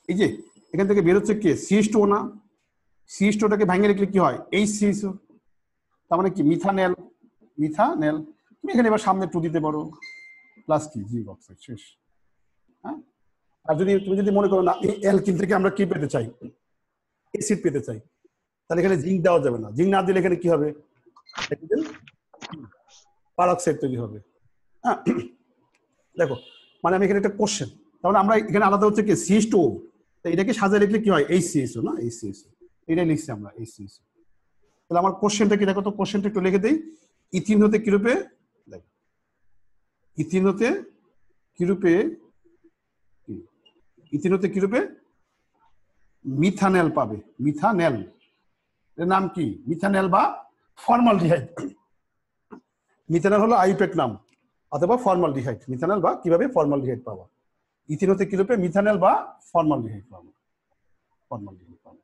এই যে এখান থেকে বেরোচ্ছে কে, CH2 না, CH2টাকে ভাঙিয়ে লিখলে কি হয়, HCHO, তার মানে কি মিথানেল, মিথানেল। তুমি এখানে এবার সামনে 2 দিতে পারো, প্লাস কি জিঙ্ক অক্সাইড, শেষ। হ্যাঁ, আর যদি তুমি যদি মনে করো না এই অ্যালকিন থেকে আমরা কি পেতে চাই, অ্যাসিড পেতে চাই, তাহলে এখানে জিঙ্ক দেওয়া যাবে না। জিঙ্ক না দিলে এখানে কি হবে, পারঅক্সাইড তৈরি হবে। হ্যাঁ, দেখো মানে আমি এখানে একটা কোশ্চেন, তাহলে আমরা এখানে আলাদা হচ্ছে কি CH2, এটাকে সাজায় লিখলে কি হয়, HCHO না, HCHO, এটাই লিখছি আমরা HCHO। তাহলে আমার কোশ্চেনটা কি, দেখো তো কোশ্চেনটা একটু লিখে দেই। ইথিন হতে কি রূপে, দেখো ইথিন হতে কি রূপে, ইথিন হতে কি রূপে মিথানেল পাবে, মিথানেল, এর নাম কি মিথানেল বা ফর্মালডিহাইড। মিথানেল হলো আইউপ্যাক নাম, অথবা ফর্মালডিহাইড, মিথানেল বা কিভাবে ফর্মালডিহাইড পাবো, ইথিন হতে কি রূপে মিথানেল বা ফর্মালডিহাইড পাবো, ফর্মালডিহাইড পাবো,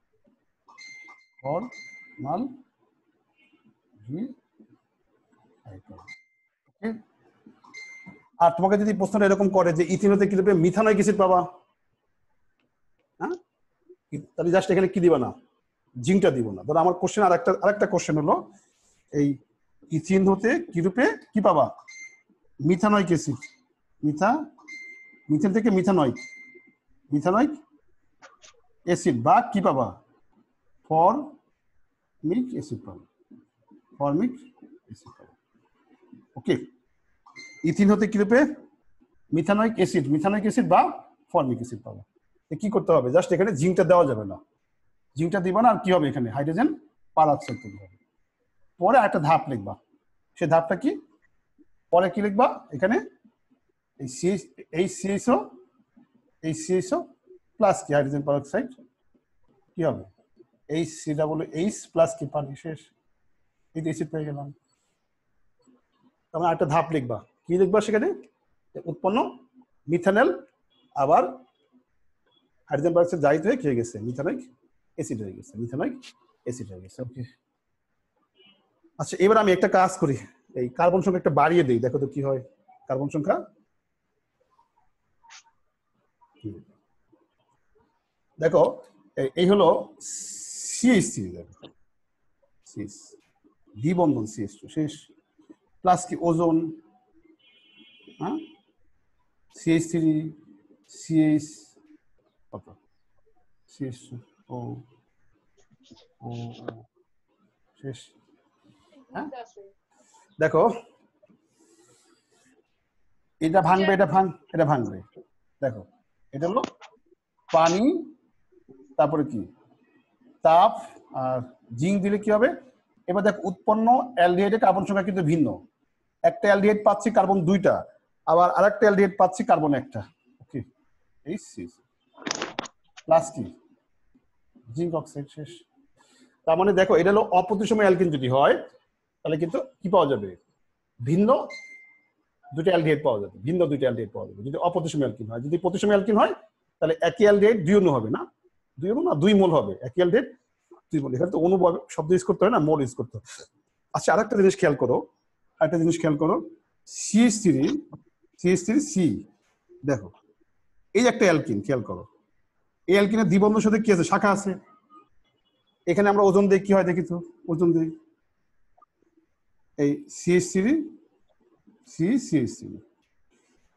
আর তোমাকে যদি প্রশ্নটা এরকম করে যে ইথিন হতে কি রূপে মিথানয়িক অ্যাসিড পাবা, হ্যাঁ তাহলে জাস্ট এখানে কি দিবা না, জিঙ্কটা দিব না। ধরো আমার কোশ্চেন আরেকটা কোশ্চেন হলো, এই ইথিন হতে কি রূপে কি পাবা, মিথানয়িক অ্যাসিড, মিথেন থেকে মিথানয়িক অ্যাসিড বা কি পাবা, ফর্মিক অ্যাসিড পাবা, ফর্মিক অ্যাসিড পাবা। ওকে, ইথিন হতে কি রূপে মিথানয়িক অ্যাসিড বা ফর্মিক অ্যাসিড পাবা। কি করতে হবে, জাস্ট এখানে জিঙ্কটা দেওয়া যাবে না, জিঙ্কটা দিবা না, আর কি হবে এখানে হাইড্রোজেন পারঅক্সাইড তৈরি হবে। পরে একটা ধাপ লিখবা, সেই ধাপটা কি, পরে কি লিখবা এখানে এই CHO প্লাস কি হাইড্রোজেন পারঅক্সাইড কি হবে, H প্লাস কি পানি, শেষ। এই অ্যাসিড পেয়ে গেলাম। তারপর একটা ধাপ লিখবা, কি লিখবা সেখানে, উৎপন্ন মিথানেল আবার হাইড্রোজেন পারঅক্সাইড জাহিত হয়ে খেয়ে গেছে, মিথানয়িক অ্যাসিড হয়ে গেছে, মিথানয়িক অ্যাসিড হয়ে গেছে। ওকে, আচ্ছা এবার আমি একটা কাজ করি, এই কার্বন সংখ্যা একটা বাড়িয়ে দিই, দেখো তো কি হয়। কার্বন সংখ্যা দেখো, এই হলো CH3, দেখো দ্বিবন্ধন CH2 শেষ, প্লাস কি ওজোন, হ্যাঁ CH3 CH কত CH2 ও শেষ। হ্যাঁ দেখো এটা ভাঙবে, এটা ভাঙবে। দেখো এটা হলো পানি, তারপরে কি তাপ, আর জিঙ্ক দিলে কি হবে। এবার দেখো উৎপন্ন অ্যালডিহাইডের কার্বন সংখ্যা কিন্তু ভিন্ন, একটা অ্যালডিহাইড পাচ্ছি কার্বন 2টা, আবার আরেকটা অ্যালডিহাইড পাচ্ছি কার্বন 1টা। ওকে, এই প্লাস কি জিঙ্ক অক্সাইড, শেষ। তার মানে দেখো এটা হলো অপ্রতিসম অ্যালকিন, যদি হয় তাহলে কিন্তু কি পাওয়া যাবে, ভিন্ন দুটো অ্যালডিহাইড পাওয়া যাবে, ভিন্ন দুটো অ্যালডিহাইড পাওয়া যাবে যদি অপ্রতিসম অ্যালকিন হয়। যদি প্রতিসম অ্যালকিন হয় তাহলে একই অ্যালডিহাইড 2 অণু হবে না, 2 মোল হবে, একই অ্যালডিহাইড 2 মোল। এখানে তো অণু শব্দ ইউজ করতে হয় না, মোল ইউজ করতে হয়। আচ্ছা আরেকটা জিনিস খেয়াল করো, CH3C, দেখো এই একটা অ্যালকিন, খেয়াল করো এই অ্যালকিনের দ্বিবন্ধের সাথে কি আছে, শাখা আছে। এখানে আমরা ওজন দিই, কি হয় দেখি তো, ওজন দিই এই CH3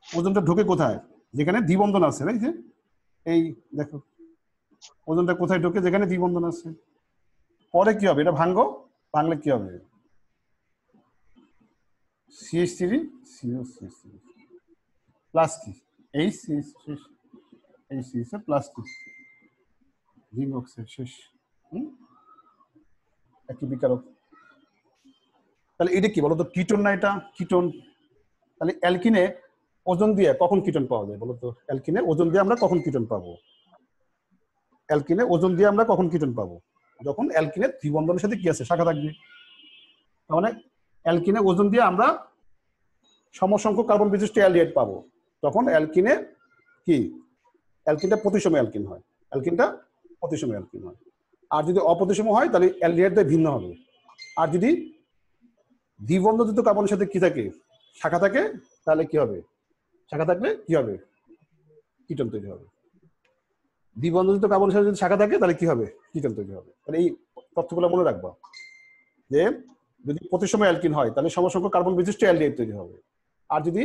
ওজনটা ঢোকে কোথায়, যেখানে দ্বিবন্ধন আছে, এই যে এই দেখো ওজনটা কোথায় ঢোকে, যেখানে দ্বিবন্ধন আছে। পরে কি হবে, এটা ভাঙবো, ভাঙলে কি হবে, CH3 COCH3 প্লাস কি এই CH প্লাস কি জিঙ্ক অক্সাইড শেষ। একই বিকারক। তাহলে এটা কি বলতো, কিটোন না এটা কিটোন। তাহলে অ্যালকিনে ওজন দিয়ে কখন কিটোন পাওয়া যায় বলতো, অ্যালকিনে ওজন দিয়ে আমরা কখন কিটোন পাবো, অ্যালকিনে ওজন দিয়ে আমরা কখন কিটোন পাবো, যখন অ্যালকিনের দ্বিবন্ধনের সাথে কি আছে, শাখা থাকবে। তার মানে অ্যালকিনে ওজন দিয়ে আমরা সমসংখ্যক কার্বন বিশিষ্ট অ্যালডিহাইড পাবো, তখন অ্যালকিনে কি, অ্যালকিনটা প্রতিসম অ্যালকিন হয়, অ্যালকিনটা প্রতিসম অ্যালকিন হয়। আর যদি অপ্রতিসম হয় তাহলে অ্যালডিহাইডটা ভিন্ন হবে। আর যদি দ্বিবন্ধযুক্ত কার্বনের সাথে কি থাকে, শাখা থাকে, তাহলে কি হবে, শাখা থাকলে কি হবে, কিটোন তৈরি হবে। দ্বিবন্ধযুক্ত কার্বনের সাথে যদি শাখা থাকে তাহলে কি হবে, কিটোন তৈরি হবে। তাহলে এই তথ্যগুলো মনে রাখবা যে যদি প্রতিসম অ্যালকিন হয় তাহলে সমসংখ্যক কার্বন বিশিষ্ট অ্যালডিহাইড তৈরি হবে। আর যদি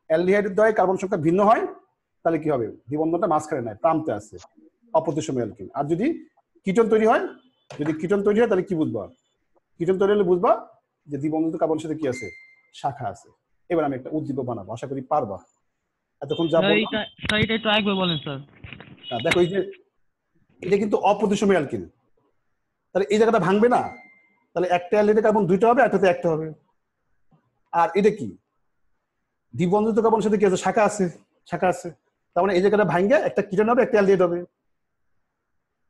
অ্যালডিহাইডের দ্বয়ে কার্বন সংখ্যা ভিন্ন হয় তাহলে কি হবে, দ্বিবন্ধনটা মাঝখানে নাই, প্রান্তে আছে, অপ্রতিসম অ্যালকিন। আর যদি কিটোন তৈরি হয়, যদি কিটোন তৈরি হয় তাহলে কি বুঝবা, কিটোন তৈরি হলে বুঝবা যে দ্বিবন্ধযুক্ত কার্বনের সাথে কি আছে, শাখা আছে। এবার আমি একটা উদ্দীপক বানাবো, আশা করি পারবা। এতক্ষণ যা বললাম, স্যার এটা একটু আরেকবার বলেন স্যার। দেখো এই যে এটা কিন্তু অপ্রতিসম অ্যালকিন, তাহলে এই জায়গাটা ভাঙবে না, তাহলে একটা অ্যালডিহাইডে কার্বন দুইটা হবে, একটাতে একটা হবে। আর এটা কি, দ্বিবন্ধযুক্ত কার্বনের সাথে কি আছে, শাখা আছে, শাখা আছে। তার মানে এই জায়গাটা ভাঙবে, একটা কিটোন হবে, একটা অ্যালডিহাইড হবে।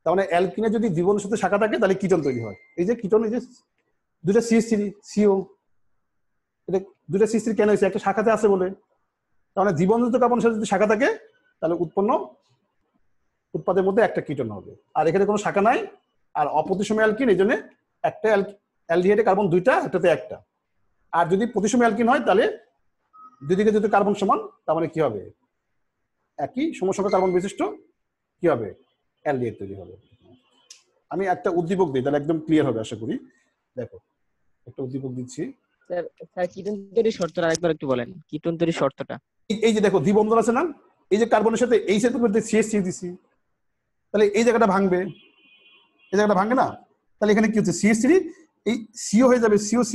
তার মানে অ্যালকিনে যদি দ্বিবন্ধের সাথে শাখা থাকে তাহলে কিটোন তৈরি হয়। এই যে কিটোন, এই যে দুটা CH3 CO, এটা দুটা CH3 কেন হয়েছে, একটা শাখাতে আছে বলে। তার মানে দ্বিবন্ধযুক্ত কার্বনের সাথে যদি শাখা থাকে তাহলে উৎপাদের মধ্যে একটা কিটোন হবে। আর এখানে কোনো শাখা নাই, আর অপ্রতিসম অ্যালকিন, এই জন্য একটা অ্যালডিহাইডে কার্বন দুইটা, একটাতে একটা। আর যদি প্রতিসম অ্যালকিন হয় তাহলে দুদিকে যদি কার্বন সমান, তার মানে কি হবে, একই সমসংখ্যক কার্বন বিশিষ্ট কি হবে, অ্যালডিহাইড তৈরি হবে। আমি একটা উদ্দীপক দিই, তাহলে একদম ক্লিয়ার হবে আশা করি। দেখো একটা উদ্দীপক দিচ্ছি। স্যার স্যার কিটোন তৈরির শর্তটা আরেকবার একটু বলেন, কিটোন তৈরির শর্তটা। এই যে দেখো দ্বিবন্ধন আছে না, এই যে কার্বনের সাথে এই সাথে CH3 দিছি, তাহলে এই জায়গাটা ভাঙবে, এই জায়গাটা ভাঙবে না, তাহলে এখানে কি হচ্ছে, CH3 এই CO হয়ে যাবে, CH3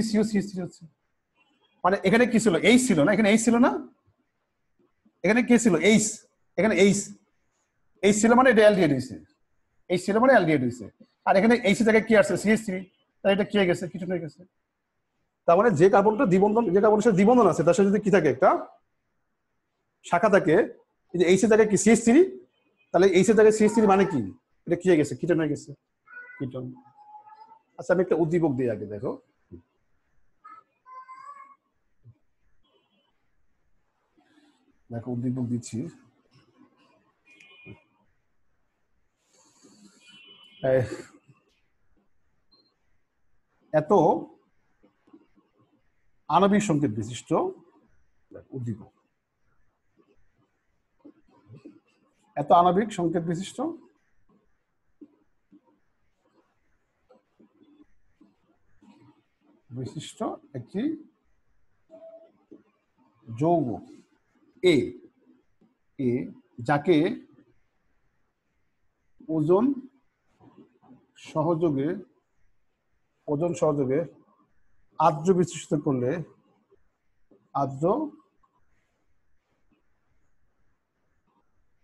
CO CH3 হচ্ছে। মানে এখানে কি ছিল, H ছিল না, এখানে H ছিল না, এখানে কি ছিল, H, এখানে H ছিল মানে এটা অ্যালডিহাইড হইছে, H ছিল মানে অ্যালডিহাইড হইছে। আর এখানে H এর জায়গায় কি আছে, CH3, তাহলে এটা কি হয়ে গেছে, কিটোন হয়ে গেছে। তার মানে যে কার্বনটা দ্বিবন্ধন, যে কার্বনের সাথে দ্বিবন্ধন আছে তার সাথে যদি কি থাকে, একটা শাখা থাকে, এই যে H এর জায়গায় কি CH3, তাহলে H এর জায়গায় CH3 মানে কি, এটা কি হয়ে গেছে, কিটোন হয়ে গেছে, কিটোন। আচ্ছা আমি একটা উদ্দীপক দিই আগে, দেখো দেখো উদ্দীপক দিচ্ছি। এত আণবিক সংকেত বিশিষ্ট উদ্দীপক, এত আণবিক সংকেত বিশিষ্ট একটি যৌগ এ, যাকে ওজন সহযোগে আর্দ্র বিশ্লেষিত করলে, আর্দ্র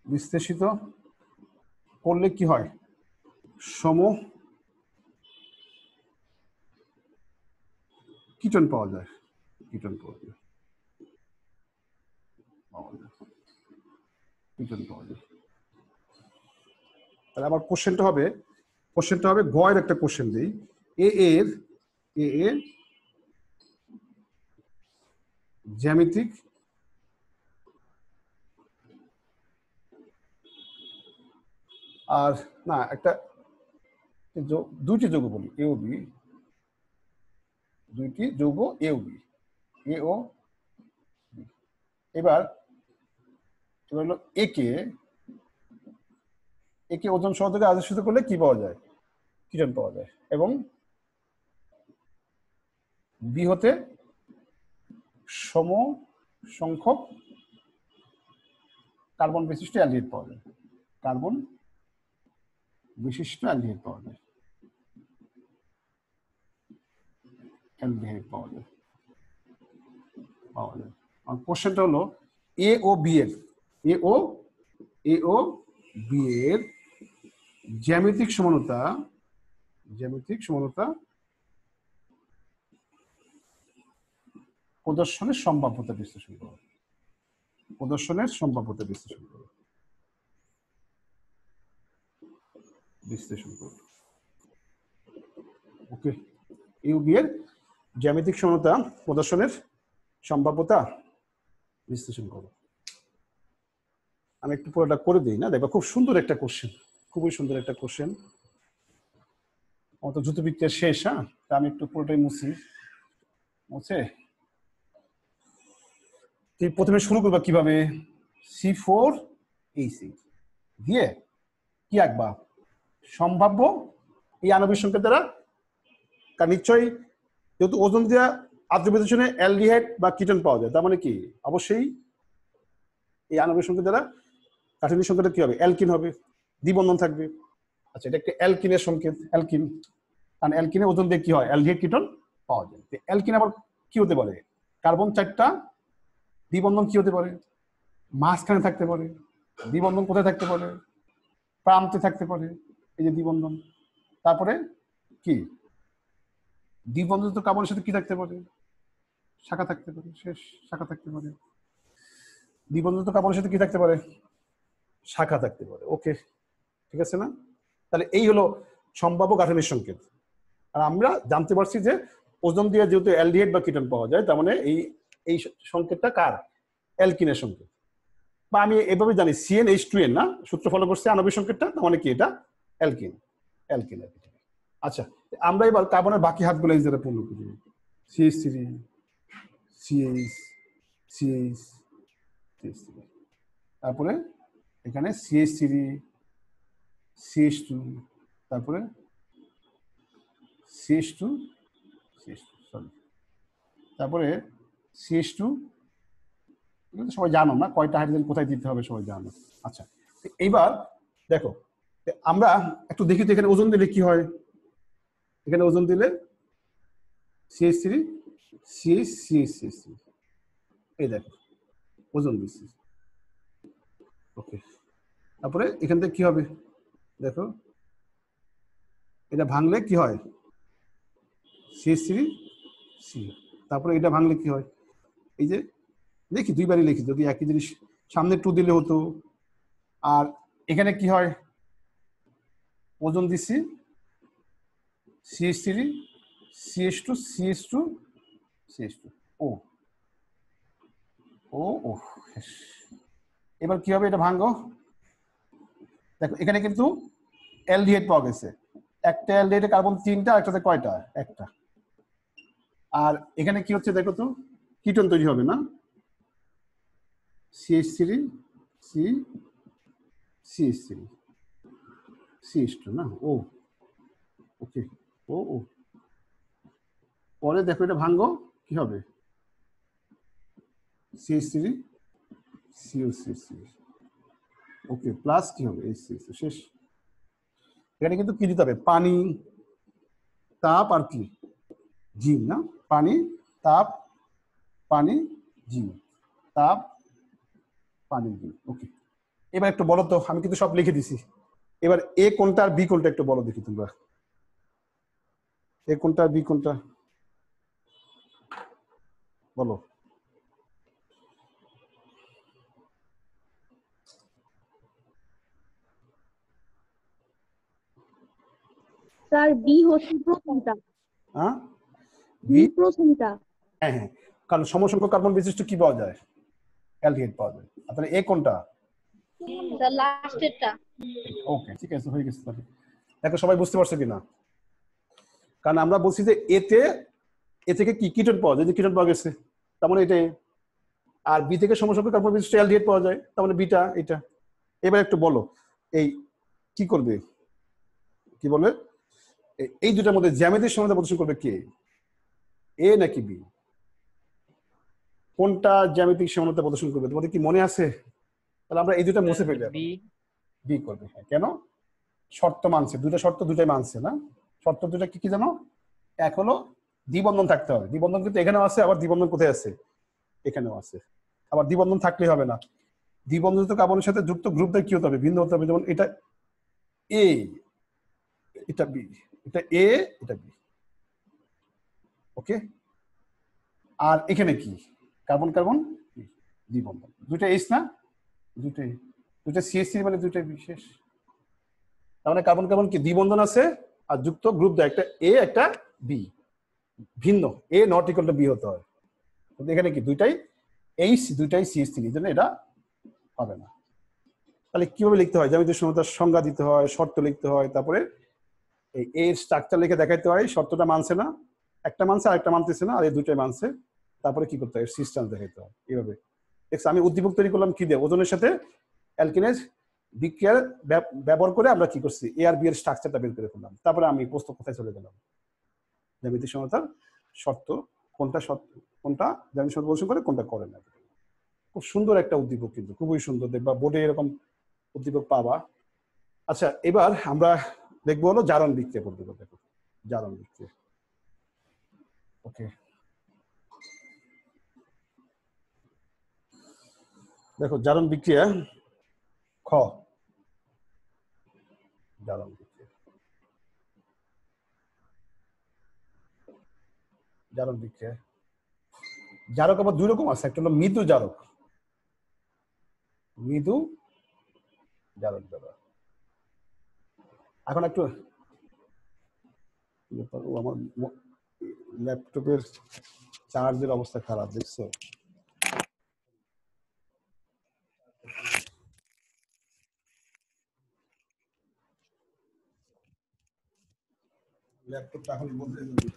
বিশ্লেষিত করলে কি হয়, সম কিটোন পাওয়া যায়, কিটোন পাওয়া যায়, কিটোন পাওয়া যায়। তাহলে আমার কোশ্চেনটা হবে গয়ের একটা কোশ্চেন দিই। এ এর জ্যামিতিক আর না একটা দুইটি যৌগ বলি, এ ও বি, দুইটি যৌগ এ ও বি, এ ও। এবার হলো একে ওজন সহযোগে আদর্শিত করলে কি পাওয়া যায়, কিটোন পাওয়া যায়। এবং বি হতে সম সংখ্যক কার্বন বিশিষ্ট অ্যালডিহাইড পাওয়া যায়, কার্বন বিশিষ্ট অ্যালডিহাইড পাওয়া যায়। অ্যালডিহাইড পাওয়া যায়। আর কোশ্চেনটা হলো এ ও বি এর জ্যামিতিক সমানতা প্রদর্শনের সম্ভাব্যতা বিশ্লেষণ করো। ওকে, এ ও বি এর জ্যামিতিক সমানতা প্রদর্শনের সম্ভাব্যতা বিশ্লেষণ করো। আমি একটু পুরোটা করে দিই না, দেখবা খুব সুন্দর একটা কোশ্চেন, খুবই সুন্দর একটা কোশ্চেন। অত দ্রুত বিক্রিয়া শেষ, হ্যাঁ, তা আমি একটু পুরোটাই মুছে প্রথমে শুরু করবা কিভাবে, C4H6 দিয়ে কি আঁকবা, সম্ভাব্য এই আণবিক সংকেত দ্বারা, কারণ নিশ্চয়ই যেহেতু ওজন দেওয়া আদ্রবিদূষণে অ্যালডিহাইড বা কিটোন পাওয়া যায়, তার মানে কি অবশ্যই এই আণবিক সংকেত দ্বারা কাঠনিক সংকেতটা কি হবে, অ্যালকিন হবে, দ্বিবন্ধন থাকবে। আচ্ছা, এটা একটা অ্যালকিনের সংকেত, অ্যালকিন, কারণ অ্যালকিনে ওজন দিয়ে কি হয়, অ্যালডিহাইড কিটোন পাওয়া যায়। অ্যালকিন আবার কি হতে পারে, কার্বন 4টা, দ্বিবন্ধন কি হতে পারে, মাঝখানে থাকতে পারে, দ্বিবন্ধন কোথায় থাকতে পারে, প্রান্তে থাকতে পারে, এই যে দ্বিবন্ধন। তারপরে কি দ্বিবন্ধন কার্বনের সাথে কি থাকতে পারে, শাখা থাকতে পারে, শেষ শাখা থাকতে পারে। দ্বিবন্ধন কার্বনের সাথে কি থাকতে পারে, শাখা থাকতে পারে। ওকে, ঠিক আছে না? তাহলে এই হলো সম্ভাব্য গাঠনিক সংকেত। আর আমরা জানতে পারছি যে ওজন দিয়ে যেহেতু অ্যালডিহাইড বা কিটোন পাওয়া যায়, তার মানে এই সংকেতটা কার, অ্যালকিনের সংকেত। বা আমি এভাবে জানি CnH2n না, সূত্র ফলো করছে আণবিক সংকেতটা, তার মানে কি এটা অ্যালকিন। আচ্ছা, আমরা এবার কার্বনের বাকি হাতগুলো এই জায়গায় পূর্ণ করি, CH3, CH, তারপরে এখানে CH3, CH2, তারপরে CH2, তারপরে CH2, সবাই জানো না কয়টা হাইড্রোজেন কোথায় দিতে হবে, সবাই জানো। আচ্ছা, এইবার দেখো আমরা একটু দেখি তো এখানে ওজন দিলে কি হয়। এখানে ওজন দিলে CH3, CH, এই দেখো ওজন দিচ্ছি। ওকে, তারপরে এখান থেকে কি হবে দেখো, এটা ভাঙলে কি হয়, CH3, C, তারপরে এটা ভাঙলে কি হয়, এই যে লিখি, দুইবারই লিখি, যদি একই জিনিস সামনে 2 দিলে হতো। আর এখানে কি হয়, ওজন দিচ্ছি CH3, CH2, CH2, ও এবার কি হবে, এটা ভাঙো। দেখো এখানে কিন্তু অ্যালডিহাইড পাওয়া গেছে, একটা অ্যালডিহাইডে কার্বন 3টা, একটাতে কয়টা, একটা। আর এখানে কি হচ্ছে দেখো তো, কিটোন তৈরি হবে না, CH3, C, CH3, CH2 না, ও ওকে, ও পরে দেখো এটা ভাঙো, কি হবে, CH3, COCH3, ওকে, প্লাস কি হবে, HCH, শেষ। এখানে কিন্তু কি দিতে হবে, পানি, তাপ আর কি, জিন না, পানি, তাপ, পানি, জিন, তাপ, পানি, জিন। ওকে, এবার একটু বলো তো, আমি কিন্তু সব লিখে দিছি, এবার এ কোনটা আর বি কোনটা একটু বলো দেখি তোমরা, এ কোনটা আর বি কোনটা বলো। স্যার বি হচ্ছে প্রথমটা, হ্যাঁ, বি প্রথমটা। হ্যাঁ, কারণ সমসংখ্যক কার্বন বিশিষ্ট কি পাওয়া যায়, অ্যালডিহাইড পাওয়া যায়। তাহলে এ কোনটা, স্যার লাস্টেরটা। ওকে, ঠিক আছে, হয়ে গেছে। তাহলে দেখো সবাই বুঝতে পারছো কিনা, কারণ আমরা বলছি যে এ থেকে কি কিটোন পাওয়া যায়, যে কিটোন পাওয়া গেছে, তার মানে এটা। আর বি থেকে সমসংখ্যক কার্বন বিশিষ্ট অ্যালডিহাইড পাওয়া যায়, তার মানে বিটা এটা। এবার একটু বলো এই কি করবে, কি বলে, এই দুটার মধ্যে জ্যামিতিক সমানতা প্রদর্শন করবে কে, এ নাকি বি, কোনটা জ্যামিতিক সমানতা প্রদর্শন করবে, তোমাদের কি মনে আছে? তাহলে আমরা এই দুটা মুছে ফেলি, বি করবে। হ্যাঁ, কেন, শর্ত মানছে, দুটা শর্ত দুটাই মানছে না, শর্ত দুটা কি কি জানো, এক হলো দ্বিবন্ধন থাকতে হবে। দ্বিবন্ধন কিন্তু এখানেও আছে, আবার দ্বিবন্ধন কোথায় আছে? এখানেও আছে। আবার দ্বিবন্ধন থাকলেই হবে না, দ্বিবন্ধন তো কার্বনের সাথে যুক্ত গ্রুপটা কি হতে হবে? ভিন্ন হতে হবে। যেমন এটা এ, এটা বি, এটা এ, এটা বি। ওকে, আর এখানে কি? কার্বন কার্বন দ্বিবন্ধন, দুইটা এইচ না, দুইটাই, দুইটা CH3 মানে দুইটাই বিশেষ। তার মানে কার্বন কার্বন কি দ্বিবন্ধন আছে আর যুক্ত গ্রুপ দেয়, একটা এ একটা বি, ভিন্ন এ নট ইকুয়াল টু বি হতে হয়। কিন্তু এখানে কি দুইটাই এইচ, দুইটাই CH3, এই জন্য এটা হবে না। তাহলে কিভাবে লিখতে হয়? জ্যামিতিক সমতার সংজ্ঞা দিতে হয়, শর্ত লিখতে হয়, তারপরে এই এর স্ট্রাকচার লিখে দেখাইতে হয় শর্তটা মানছে না, একটা মানছে আর একটা মানতেছে না, আর এই দুইটাই মানছে, তারপরে কি করতে হয়? সিস্টেম দেখাইতে হয়। এইভাবে দেখছি আমি উদ্দীপক তৈরি করলাম কি দিয়ে? ওজনের সাথে অ্যালকিনেজ বিক্রিয়ার ব্যবহার করে আমরা কি করছি? এ আর বি এর স্ট্রাকচারটা বের করে ফেললাম। তারপরে আমি প্রশ্ন কোথায় চলে গেলাম? জ্যামিতিক সমতার শর্ত কোনটা, শর্ত কোনটা জ্যামিতিক সমতা বলছে করে, কোনটা করে না। খুব সুন্দর একটা উদ্দীপক, কিন্তু খুবই সুন্দর, দেখবা বোর্ডে এরকম উদ্দীপক পাবা। আচ্ছা, এবার আমরা দেখবো হলো জারণ বিক্রিয়া পদ্ধতি। দেখো জারণ বিক্রিয়া। ওকে, দেখো জারণ বিক্রিয়া খ, জারণ বিক্রিয়া, জারণ বিক্রিয়া জারক আবার দুই রকম আছে, একটা হলো মৃদু জারক, মৃদু জারক দ্বারা। এখন একটু আমার ল্যাপটপের চার্জের অবস্থা খারাপ, দেখছো? ল্যাপটপটা এখন বদলে যাবে।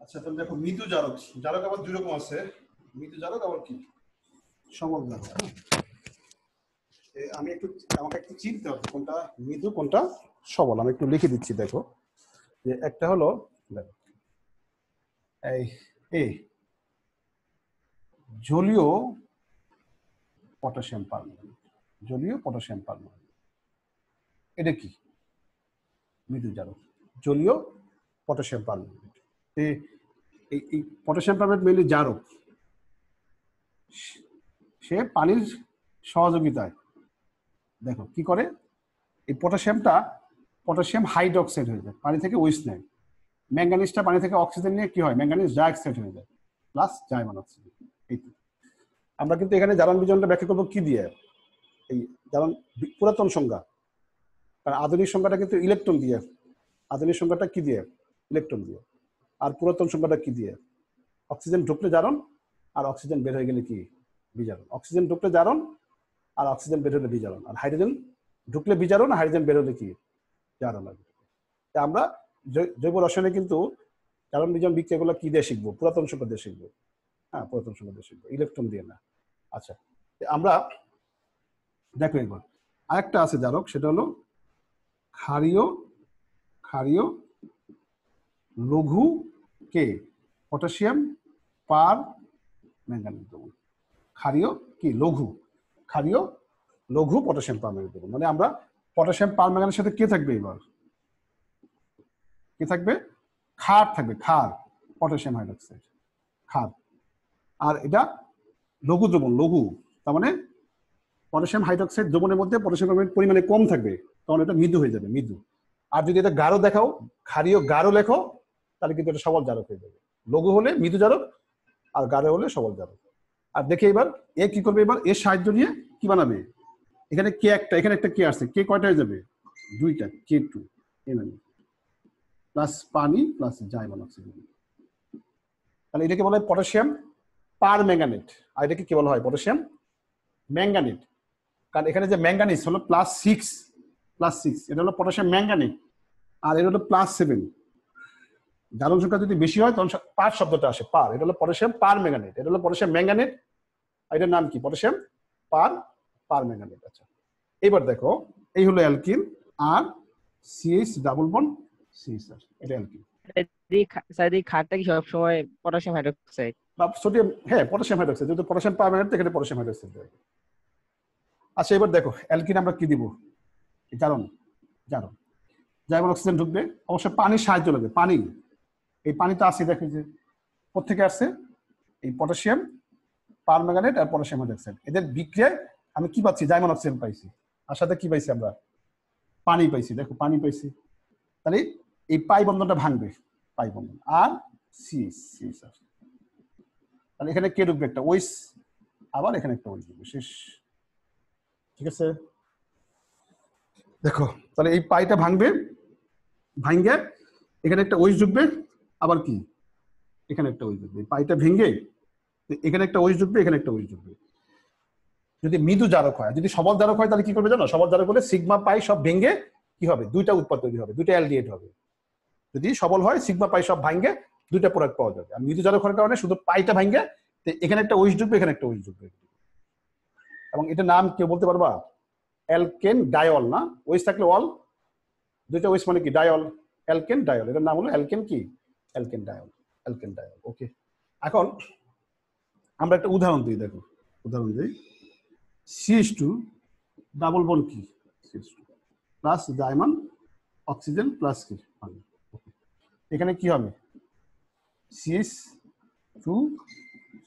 আচ্ছা, তাহলে দেখো মৃদু জারক, জারক আবার দুই রকম আছে, মৃদু জারক আবার কি সবল জারক। আমি একটু, আমাকে একটু চিনতে হবে কোনটা মৃদু কোনটা সবল। আমি একটু লিখে দিচ্ছি। দেখো যে একটা হলো এই এ জলীয় পটাশিয়াম পারম্যাঙ্গানেট, জলীয় পটাশিয়াম পারম্যাঙ্গানেট, এটা কি মৃদু জারক, জলীয় পটাশিয়াম পারম্যাঙ্গানেট। এই পটাশিয়াম পারম্যাঙ্গানেট মেইনলি জারক, সে পানির সহযোগিতায় দেখো কি করে, এই পটাশিয়ামটা পটাশিয়াম হাইড্রোক্সাইড হয়ে যায়, পানি থেকে ওইস নেয়। ম্যাঙ্গানিজটা পানি থেকে অক্সিজেন নিয়ে কি হয়, ম্যাঙ্গানিজ ডাইঅক্সাইড হয়ে যায়, প্লাস জাইমান অক্সিজেন। এই আমরা কিন্তু এখানে জারণ বিজারণটা ব্যাখ্যা করবো কি দিয়ে? এই জারণ পুরাতন সংজ্ঞা, কারণ আধুনিক সংজ্ঞাটা কিন্তু ইলেকট্রন দিয়ে, আধুনিক সংজ্ঞাটা কি দিয়ে? ইলেকট্রন দিয়ে। আর পুরাতন সংজ্ঞাটা কি দিয়ে? অক্সিজেন ঢুকলে জারণ, আর অক্সিজেন বের হয়ে গেলে কি? বিজারণ। অক্সিজেন ঢুকলে জারণ, আর অক্সিজেন বের হলে বিজারণ। আর হাইড্রোজেন ঢুকলে বিজারণ, হাইড্রোজেন বের হলে কি? জারণ লাগবে। আমরা জৈব রসায়নে কিন্তু জারণ বিজারণ বিক্রিয়াগুলো কি দিয়ে শিখবো? পুরাতন সংখ্যা দিয়ে শিখবো। হ্যাঁ, পুরাতন সংখ্যা দিয়ে শিখবো, ইলেকট্রন দিয়ে না। আচ্ছা, আমরা দেখো এবার আরেকটা আছে জারক, সেটা হলো ক্ষারীয় ক্ষারীয় লঘু কে পটাশিয়াম পার ম্যাঙ্গানিজ দ্রবণ। ক্ষারীয় কি লঘু, ক্ষারীয় লঘু পটাশিয়াম পার ম্যাঙ্গানিজ দ্রবণ। মানে আমরা পটাশিয়াম পার ম্যাঙ্গানিজের সাথে কে থাকবে এবার, কি থাকবে, ক্ষার থাকবে, ক্ষার, পটাশিয়াম হাইড্রোক্সাইড, ক্ষার। আর এটা লঘু দ্রবণ, লঘু তার মানে পটাশিয়াম হাইড্রোক্সাইড দ্রবণের মধ্যে পটাশিয়াম পরিমাণে কম থাকবে, তখন এটা মৃদু হয়ে যাবে, মৃদু। আর যদি এটা গাঢ় দেখাও, ক্ষারীয় গাঢ় লেখো, তাহলে কিন্তু এটা সবল জারক হয়ে যাবে। লঘু হলে মৃদু জারক, আর গাঢ় হলে সবল জারক। আর দেখে এবার এ কি করবে, এবার এর সাহায্য নিয়ে কি বানাবে, এখানে কে একটা, এখানে একটা কে আসছে, কে কয়টা হয়ে যাবে, দুইটা, K2 প্লাস পানি প্লাস জাইমান অক্সিজেন। তাহলে এটাকে বলা হয় পটাশিয়াম পার ম্যাঙ্গানেট, আর এটাকে কি বলা হয়, পটাশিয়াম ম্যাঙ্গানেট। কারণ এখানে যে ম্যাঙ্গানিজ হলো +6, এটা হলো পটাশিয়াম ম্যাঙ্গানেট, আর এটা হলো +7। জারণ সংখ্যা যদি বেশি হয় তখন পার শব্দটা আসে, পার। এটা হলো পটাশিয়াম পার ম্যাঙ্গানেট, এটা হলো পটাশিয়াম ম্যাঙ্গানেট, আর এটার নাম কি, পটাশিয়াম পার ম্যাঙ্গানেট। আচ্ছা, এবার দেখো এই হলো অ্যালকিন, আর CH ডাবল বন্ড CH, এটা অ্যালকিন। স্যার এই ক্ষারটা কি সবসময় পটাশিয়াম হাইড্রোক্সাইড বা সোডিয়াম, হ্যাঁ পটাশিয়াম হাইড্রোক্সাইড, যেহেতু পটাশিয়াম পার ম্যাঙ্গানেট এখানে পটাশিয়াম হাইড্রোক্সাইড দেবে। আচ্ছা, এবার দেখো অ্যালকিন আমরা কি দিব, জারণ, জাইমান অক্সিজেন ঢুকবে, অবশ্য পানির সাহায্য লাগবে, পানি। এই পানি তো আছে, দেখে যে কোথেকে আসছে, এই পটাশিয়াম পার ম্যাঙ্গানেট আর পটাশিয়াম হাইড্রোক্সাইড, এদের বিক্রিয়ায় আমি কি পাচ্ছি, জাইমান অক্সিজেন পাইছি, আর সাথে কি পাইছি আমরা, পানি পাইছি। দেখো পানি পাইছি, তাহলে এই পাই বন্ধনটা ভাঙবে, পাই বন্ধন, আর CH আসবে। তাহলে এখানে কে ঢুকবে, একটা ওইস, আবার এখানে একটা ওইস ঢুকবে, শেষ। ঠিক আছে, দেখো তাহলে এই পাইটা ভাঙবে, ভাঙে এখানে একটা ওইস ঢুকবে, আবার কি এখানে একটা ওইস ঢুকবে, পাইটা ভেঙে এখানে একটা ওইস ঢুকবে, এখানে একটা ওইস ঢুকবে। যদি মৃদু জারক হয়, যদি সবল জারক হয় তাহলে কি করবে জানো, সবল জারক হলে সিগমা পাই সব ভেঙে কি হবে, দুইটা উৎপাদ তৈরি হবে, দুইটা অ্যালডিহাইড হবে। যদি সবল হয় সিগমা পাই সব ভাঙে দুইটা প্রোডাক্ট পাওয়া যাবে। আর মৃদু জারক হওয়ার কারণে শুধু পাইটা ভাঙে এখানে একটা ওইস ঢুকবে, এখানে একটা ওইস ঢুকবে। এবং এটার নাম কেউ বলতে পারবা, অ্যালকেন ডায়ল না, ওইস থাকলে অল, দুইটা ওইস মানে কি ডায়ল, অ্যালকেন ডায়ল, এটার নাম হলো অ্যালকেন কি, অ্যালকেন ডায়ল, অ্যালকেন ডায়ল। ওকে, এখন আমরা একটা উদাহরণ দিই, দেখো উদাহরণ দিই, CH2 ডাবল বন্ড কি, CH2 প্লাস জাইমান অক্সিজেন প্লাস কি পানি। এখানে কি হবে, CH2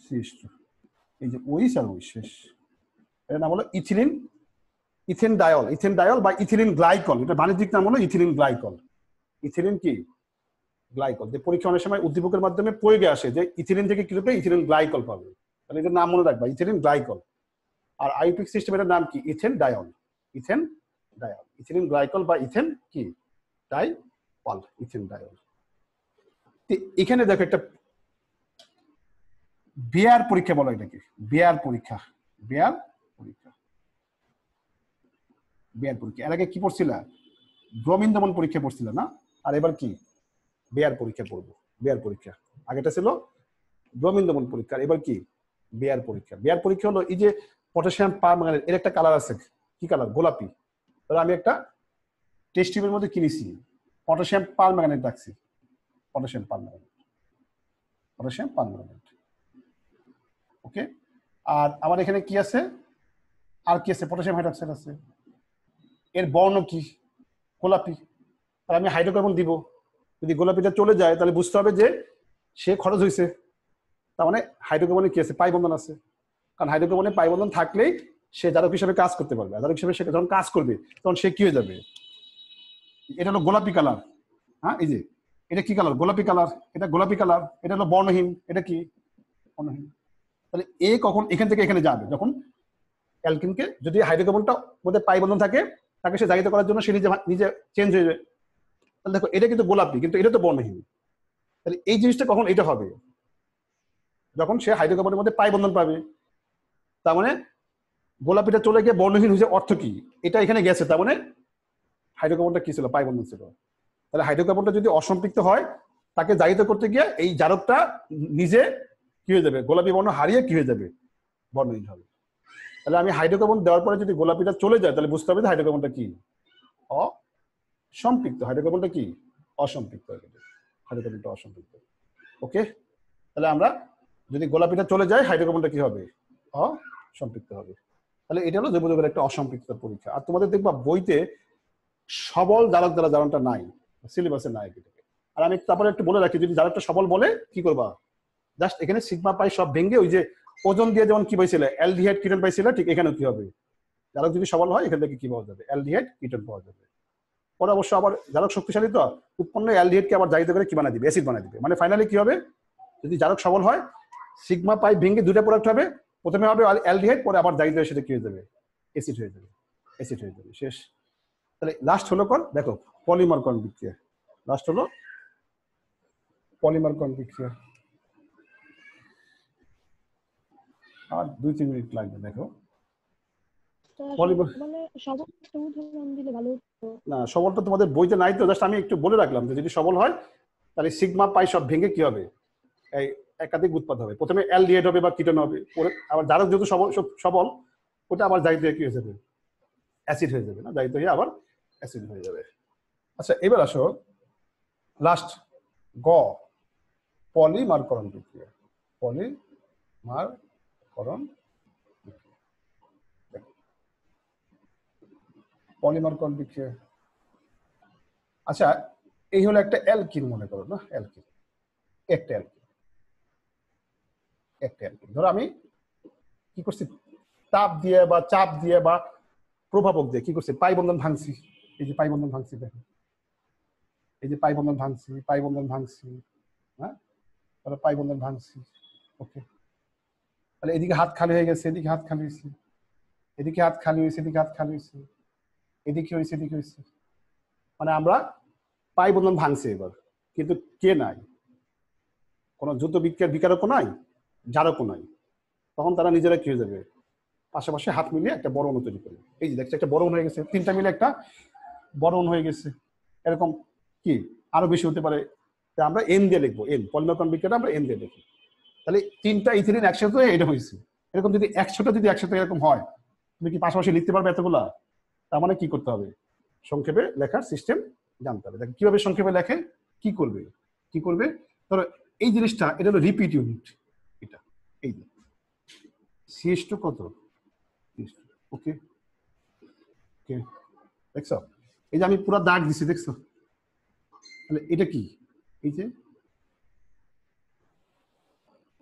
CH2, এই যে ওইস আর ওইস, শেষ। এর নাম হলো ইথিন ডায়ল বা ইথিলিন গ্লাইকল, এটা বাণিজ্যিক নাম হলো ইথিলিন গ্লাইকল। ইথিলিন কি গ্লাইকল, যে পরীক্ষা অনেক সময় উদ্দীপকের মাধ্যমে প্রয়োগে আসে যে ইথিলিন থেকে কি রূপে ইথিলিন গ্লাইকল পাবে, তাহলে এটার নাম মনে রাখবা, ইথিলিন গ্লাইকল। আর আইউপিক সিস্টেমের নাম কি, ইথেন ডায়ল, ইথিলিন গ্লাইকল বা ইথেন কি ডাইল, ইথেন ডায়ল। এখানে দেখো একটা বেয়ার পরীক্ষা বলো এটাকে, বেয়ার পরীক্ষা। এর আগে কি পড়ছিলা, ব্রোমিন দমন পরীক্ষা পড়ছিল না, আর এবার কি বেয়ার পরীক্ষা পড়বো। বেয়ার পরীক্ষা আগেটা ছিল ব্রোমিন দমন পরীক্ষা, এবার কি বেয়ার পরীক্ষা। বেয়ার পরীক্ষা হলো এই যে পটাশিয়াম পার ম্যাঙ্গানেট, এর একটা কালার আছে, কি কালার, গোলাপি। তাহলে আমি একটা টেস্ট টিউবের মধ্যে কিনেছি, পটাশিয়াম পার ম্যাঙ্গানেট রাখছি, পটাশিয়াম পার ম্যাঙ্গানেট। ওকে, আর আমার এখানে কি আছে, আর কি আছে, পটাশিয়াম হাইড্রোক্সাইড আছে, এর বর্ণ কি গোলাপি, তাহলে আমি হাইড্রোকার্বন দিব। যদি গোলাপিটা চলে যায় তাহলে বুঝতে হবে যে সে খরচ হয়েছে, তার মানে হাইড্রোকার্বনে কি আছে, পাই বন্ধন আছে। কারণ হাইড্রোকার্বনে পাই বন্ধন থাকলেই সে জারক হিসেবে কাজ করতে পারবে, জারক হিসেবে সে যখন কাজ করবে তখন সে কি হয়ে যাবে, এটা হলো গোলাপি কালার। হ্যাঁ, এই যে এটা কি কালার, গোলাপি কালার, এটা গোলাপি কালার, এটা হলো বর্ণহীন, এটা কি বর্ণহীন। তাহলে এ কখন এখান থেকে এখানে যাবে, যখন অ্যালকিনকে যদি হাইড্রোকার্বনটা মধ্যে পাই বন্ধন থাকে, তাকে সে জাহিত করার জন্য সে নিজে চেঞ্জ হয়ে যায়। তাহলে দেখো এটা কিন্তু গোলাপি, কিন্তু এটা তো বর্ণহীন। তাহলে এই জিনিসটা কখন এটা হবে, যখন সে হাইড্রোকার্বনের মধ্যে পাই বন্ধন পাবে। তার মানে গোলাপিটা চলে গিয়ে বর্ণহীন হয়েছে, অর্থ কি, এটা এখানে গেছে, তার মানে হাইড্রোকার্বনটা কি ছিল, পাই বন্ধন ছিল। তাহলে হাইড্রোকার্বনটা যদি অসম্পৃক্ত হয়, তাকে জাহিত করতে গিয়ে এই জারকটা নিজে কি হয়ে যাবে, গোলাপি বর্ণ হারিয়ে কি হয়ে যাবে, বর্ণহীন হবে। তাহলে আমি হাইড্রোকার্বন দেওয়ার পরে যদি গোলাপিটা চলে যায়, তাহলে বুঝতে হবে যে হাইড্রোকার্বনটা কি সম্পৃক্ত, হাইড্রোকার্বনটা কি অসম্পৃক্ত, হাইড্রোকার্বনটা অসম্পৃক্ত। ওকে, তাহলে আমরা যদি গোলাপিটা চলে যায় হাইড্রোকার্বনটা কি হবে, অসম্পৃক্ত হবে। তাহলে এটা হলো জৈব যৌগের একটা অসম্পৃক্ত পরীক্ষা। আর তোমাদের দেখবা বইতে সবল জারক দ্বারা জারণটা নাই, সিলেবাসে নাই এটাকে। আর আমি তারপরে একটু বলে রাখি, যদি জারকটা সবল বলে কি করবা, জাস্ট এখানে সিগমা পাই সব ভেঙে ওই যে ওজন দিয়ে যেমন কি পাইছিল অ্যালডিহাইড কিটোন পাইছিল, ঠিক এখানেও কি হবে, জারক যদি সবল হয় এখান থেকে কি পাওয়া যাবে, অ্যালডিহাইড কিটোন পাওয়া যাবে। পরে অবশ্য আবার জারক শক্তিশালী তো উৎপন্ন অ্যালডিহাইডকে আবার জারিত করে কি বানিয়ে দিবে, অ্যাসিড বানিয়ে দিবে। মানে ফাইনালি কি হবে, যদি জারক সবল হয় সিগমা পাই ভেঙে দুটো প্রোডাক্ট হবে, প্রথমে হবে অ্যালডিহাইড, পরে আবার জারিত হয়ে সেটা কি হয়ে যাবে, অ্যাসিড হয়ে যাবে, অ্যাসিড হয়ে যাবে, শেষ। তাহলে লাস্ট হলো কোন, দেখো পলিমার কোন বিক্রিয়া, লাস্ট হলো পলিমার কোন বিক্রিয়া। আর 2-3 মিনিট লাগবে। দেখো পলিমার মানে সবল একটা উদাহরণ দিলে ভালো হতো। না, সবলটা তোমাদের বইতে নাই তো, জাস্ট আমি একটু বলে রাখলাম যে যদি সবল হয় তাহলে সিগমা পাই সব ভেঙে কি হবে, এই একাধিক উৎপাদ হবে, প্রথমে অ্যালডিহাইড হবে বা কিটোন হবে, পরে আবার জারক যেহেতু সবল ওটা আবার জারিত হয়ে কি হয়ে যাবে, অ্যাসিড হয়ে যাবে, না জারিত হয়ে আবার অ্যাসিড হয়ে যাবে। আচ্ছা এবার আসো লাস্ট গ, পলিমারকরণ বিক্রিয়া, পলিমারকরণ, পলিমারকরণ বিক্রিয়া। আচ্ছা এই হলো একটা অ্যালকিন মনে করো না, অ্যালকিন, একটা অ্যালকিন, একটা অ্যালকিন। ধরো আমি কি করছি, তাপ দিয়ে বা চাপ দিয়ে বা প্রভাবক দিয়ে কি করছি, পাই বন্ধন ভাঙছি, এই যে পাই বন্ধন ভাঙছি, দেখো এই যে পাই বন্ধন ভাঙছি, পাই বন্ধন ভাঙছি, হ্যাঁ তাহলে পাই বন্ধন ভাঙছি। ওকে, তাহলে এদিকে হাত খালি হয়ে গেছে, এদিকে হাত খালি হয়েছে, এদিকে হাত খালি হয়েছে, এদিকে হাত খালি হয়েছে, এদিকে হয়েছে, এদিকে হয়েছে, মানে আমরা পাই বন্ধন ভাঙছে এবার, কিন্তু কে নাই, কোনো যুদ্ধ বিকারকও নাই, জারকও নাই। তখন তারা নিজেরা কি হয়ে যাবে, পাশাপাশি হাত মিলিয়ে একটা বড় অণু তৈরি করবে। এই যে দেখছে একটা বড় অণু হয়ে গেছে, তিনটা মিলে একটা বড় অণু হয়ে গেছে। এরকম কি আরো বেশি হতে পারে, আমরা এন দিয়ে লিখবো, এন পলিমারকরণ বিক্রিয়াটা আমরা এন দিয়ে লিখি। তাহলে তিনটা ইথিলিন একসাথে হয়ে এটা হয়েছে। এরকম যদি 100টা যদি একসাথে এরকম হয়, তুমি কি পাশাপাশি লিখতে পারবে এতগুলা? তার মানে কি করতে হবে, সংক্ষেপে লেখার সিস্টেম জানতে হবে। দেখো কিভাবে সংক্ষেপে লেখে, কি করবে, কি করবে, ধরো এই জিনিসটা এটা হলো রিপিট ইউনিট, এটা এই যে CH2 কত, ওকে ওকে, দেখছো এই যে আমি পুরো দাগ দিছি, দেখছো, তাহলে এটা কি, এই যে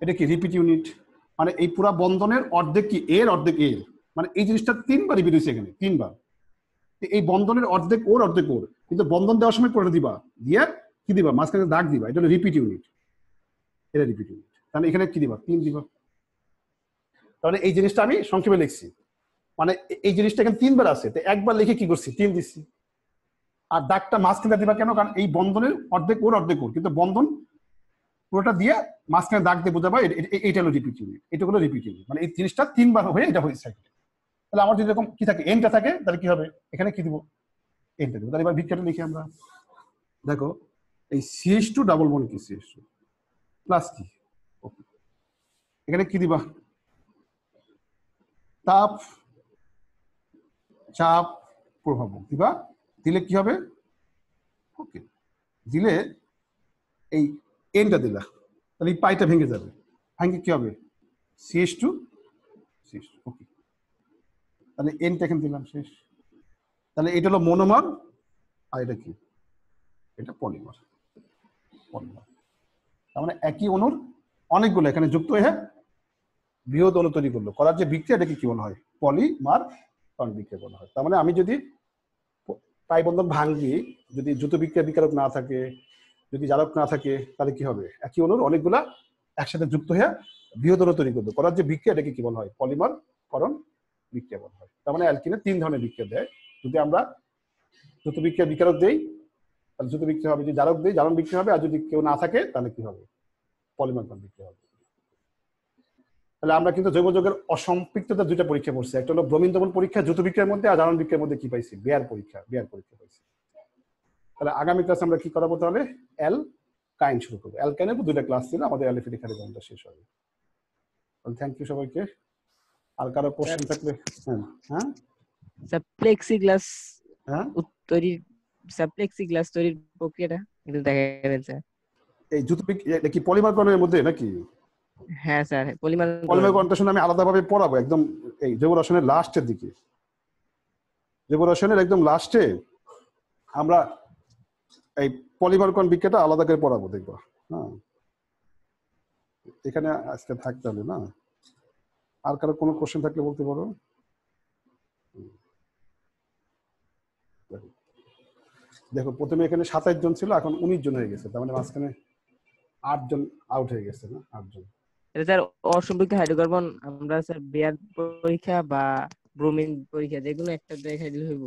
এটা কি রিপিট ইউনিট, মানে এই পুরো বন্ধনের অর্ধেক কি এর, অর্ধেক এর, মানে এই জিনিসটা 3বার রিপিট হয়েছে এখানে, 3বার। এই বন্ধনের অর্ধেক ওর, অর্ধেক ওর, কিন্তু বন্ধন দেওয়ার সময় করে দিবা, দিয়ে কি দিবা, মাঝখানে দাগ দিবা, এটা হলো রিপিট ইউনিট, এটা রিপিট ইউনিট। তাহলে এখানে কি দিবা, 3 দিবা। তাহলে এই জিনিসটা আমি সংক্ষেপে লিখছি, মানে এই জিনিসটা এখানে 3বার আছে, তো একবার লিখে কি করছি, 3 দিচ্ছি। আর দাগটা মাঝখানে দিবা কেন, কারণ এই বন্ধনের অর্ধেক ওর, অর্ধেক ওর, কিন্তু বন্ধন পুরোটা দিয়ে মাঝখানে দাগ দিয়ে বোঝাবা, এইটা হলো রিপিট ইউনিট, এটা হলো রিপিট ইউনিট, মানে এই জিনিসটা 3বার হয়ে এটা হয়েছে। তাহলে আমার যদি এরকম কি থাকে, এনটা থাকে, তাহলে কি হবে, এখানে কি দিব, এনটা দিব। তাহলে এবার বিক্রিয়াটা লিখি আমরা, দেখো এই CH2 ডাবল বন্ড কি, CH2 প্লাস কি, এখানে কি দিবা, তাপ চাপ প্রভাবক দিবা, দিলে কি হবে, ওকে, দিলে এই এনটা দিলা, তাহলে এই পাইটা ভেঙে যাবে, ভেঙে কি হবে, CH2, ওকে, তাহলে এনটা এখানে দিলাম, শেষ। তাহলে এটা হলো মনোমার, আর এটা কি, এটা পলিমার, পলিমার। তার মানে একই অণুর অনেকগুলো এখানে যুক্ত হয়ে বৃহৎ অণু তৈরি করলো, করার যে বিক্রিয়া এটাকে কি বলা হয়, পলিমারকরণ বিক্রিয়া বলা হয়। তার মানে আমি যদি পাই বন্ধন ভাঙি, যদি দ্রুত বিক্রিয়া বিকারক না থাকে, যদি জারক না থাকে, তাহলে কি হবে, একই অণুর অনেকগুলা একসাথে যুক্ত হয়ে বৃহৎ অণু তৈরি করলো, করার যে বিক্রিয়া এটাকে কি বলা হয়, পলিমারকরণ বিক্রিয়া বলা হয়। তার মানে অ্যালকিনে 3 ধরনের বিক্রিয়া দেয়, যদি আমরা দ্রুত বিক্রিয়া বিকারক দেই তাহলে দ্রুত বিক্রিয়া হবে, যদি জারক দেই জারণ বিক্রিয়া হবে, আর যদি কেউ না থাকে তাহলে কি হবে, পলিমারকরণ বিক্রিয়া হবে। তাহলে আমরা কিন্তু জৈব যৌগের অসম্পৃক্ততা 2টা পরীক্ষা করছি, একটা হলো ব্রোমিন দ্রবণ পরীক্ষা দ্রুত বিক্রিয়ার মধ্যে, আর জারণ বিক্রিয়ার মধ্যে কি পাইছি, বেয়ার পরীক্ষা পাইছি। তাহলে আগামী ক্লাস আমরা কি করাবো, তাহলে অ্যালকাইন শুরু করবো। অ্যালকাইনের 2টা ক্লাস ছিল, আমাদের অ্যালিফেটিক হাইড্রোকার্বনটা শেষ হবে। থ্যাংক ইউ সবাইকে। আর কারো কোশ্চেন থাকলে, হ্যাঁ স্যার প্লেক্সিগ্লাস হ্যাঁ তৈরির প্লেক্সিগ্লাস তৈরির প্রক্রিয়াটা একটু দেখাবেন স্যার? এই এটা কি পলিমারকরণের মধ্যে নাকি? হ্যাঁ স্যার, পলিমারকরণটা শুনে আমি আলাদাভাবে পড়াবো একদম এই জৈব রসায়নের লাস্টের দিকে। জৈব রসায়নের একদম লাস্টে আমরা এই পলিমারকরণ বিক্রিয়াটা আলাদা করে পড়াবো, দেখবো। হ্যাঁ, এখানে আজকে থাকতে হবে না। আর কারো কোনো কোশ্চেন থাকলে বলতে পারো। দেখো প্রথমে এখানে 27 জন ছিল, এখন 19 জন হয়ে গেছে, তার মানে মাঝখানে 8 জন আউট হয়ে গেছে না? 8 জন। এটা স্যার অসম্পৃক্ত হাইড্রোকার্বন আমরা স্যার বেয়ার পরীক্ষা বা ব্রোমিন পরীক্ষা যে কোনো একটা দেখাই দিলে হইব।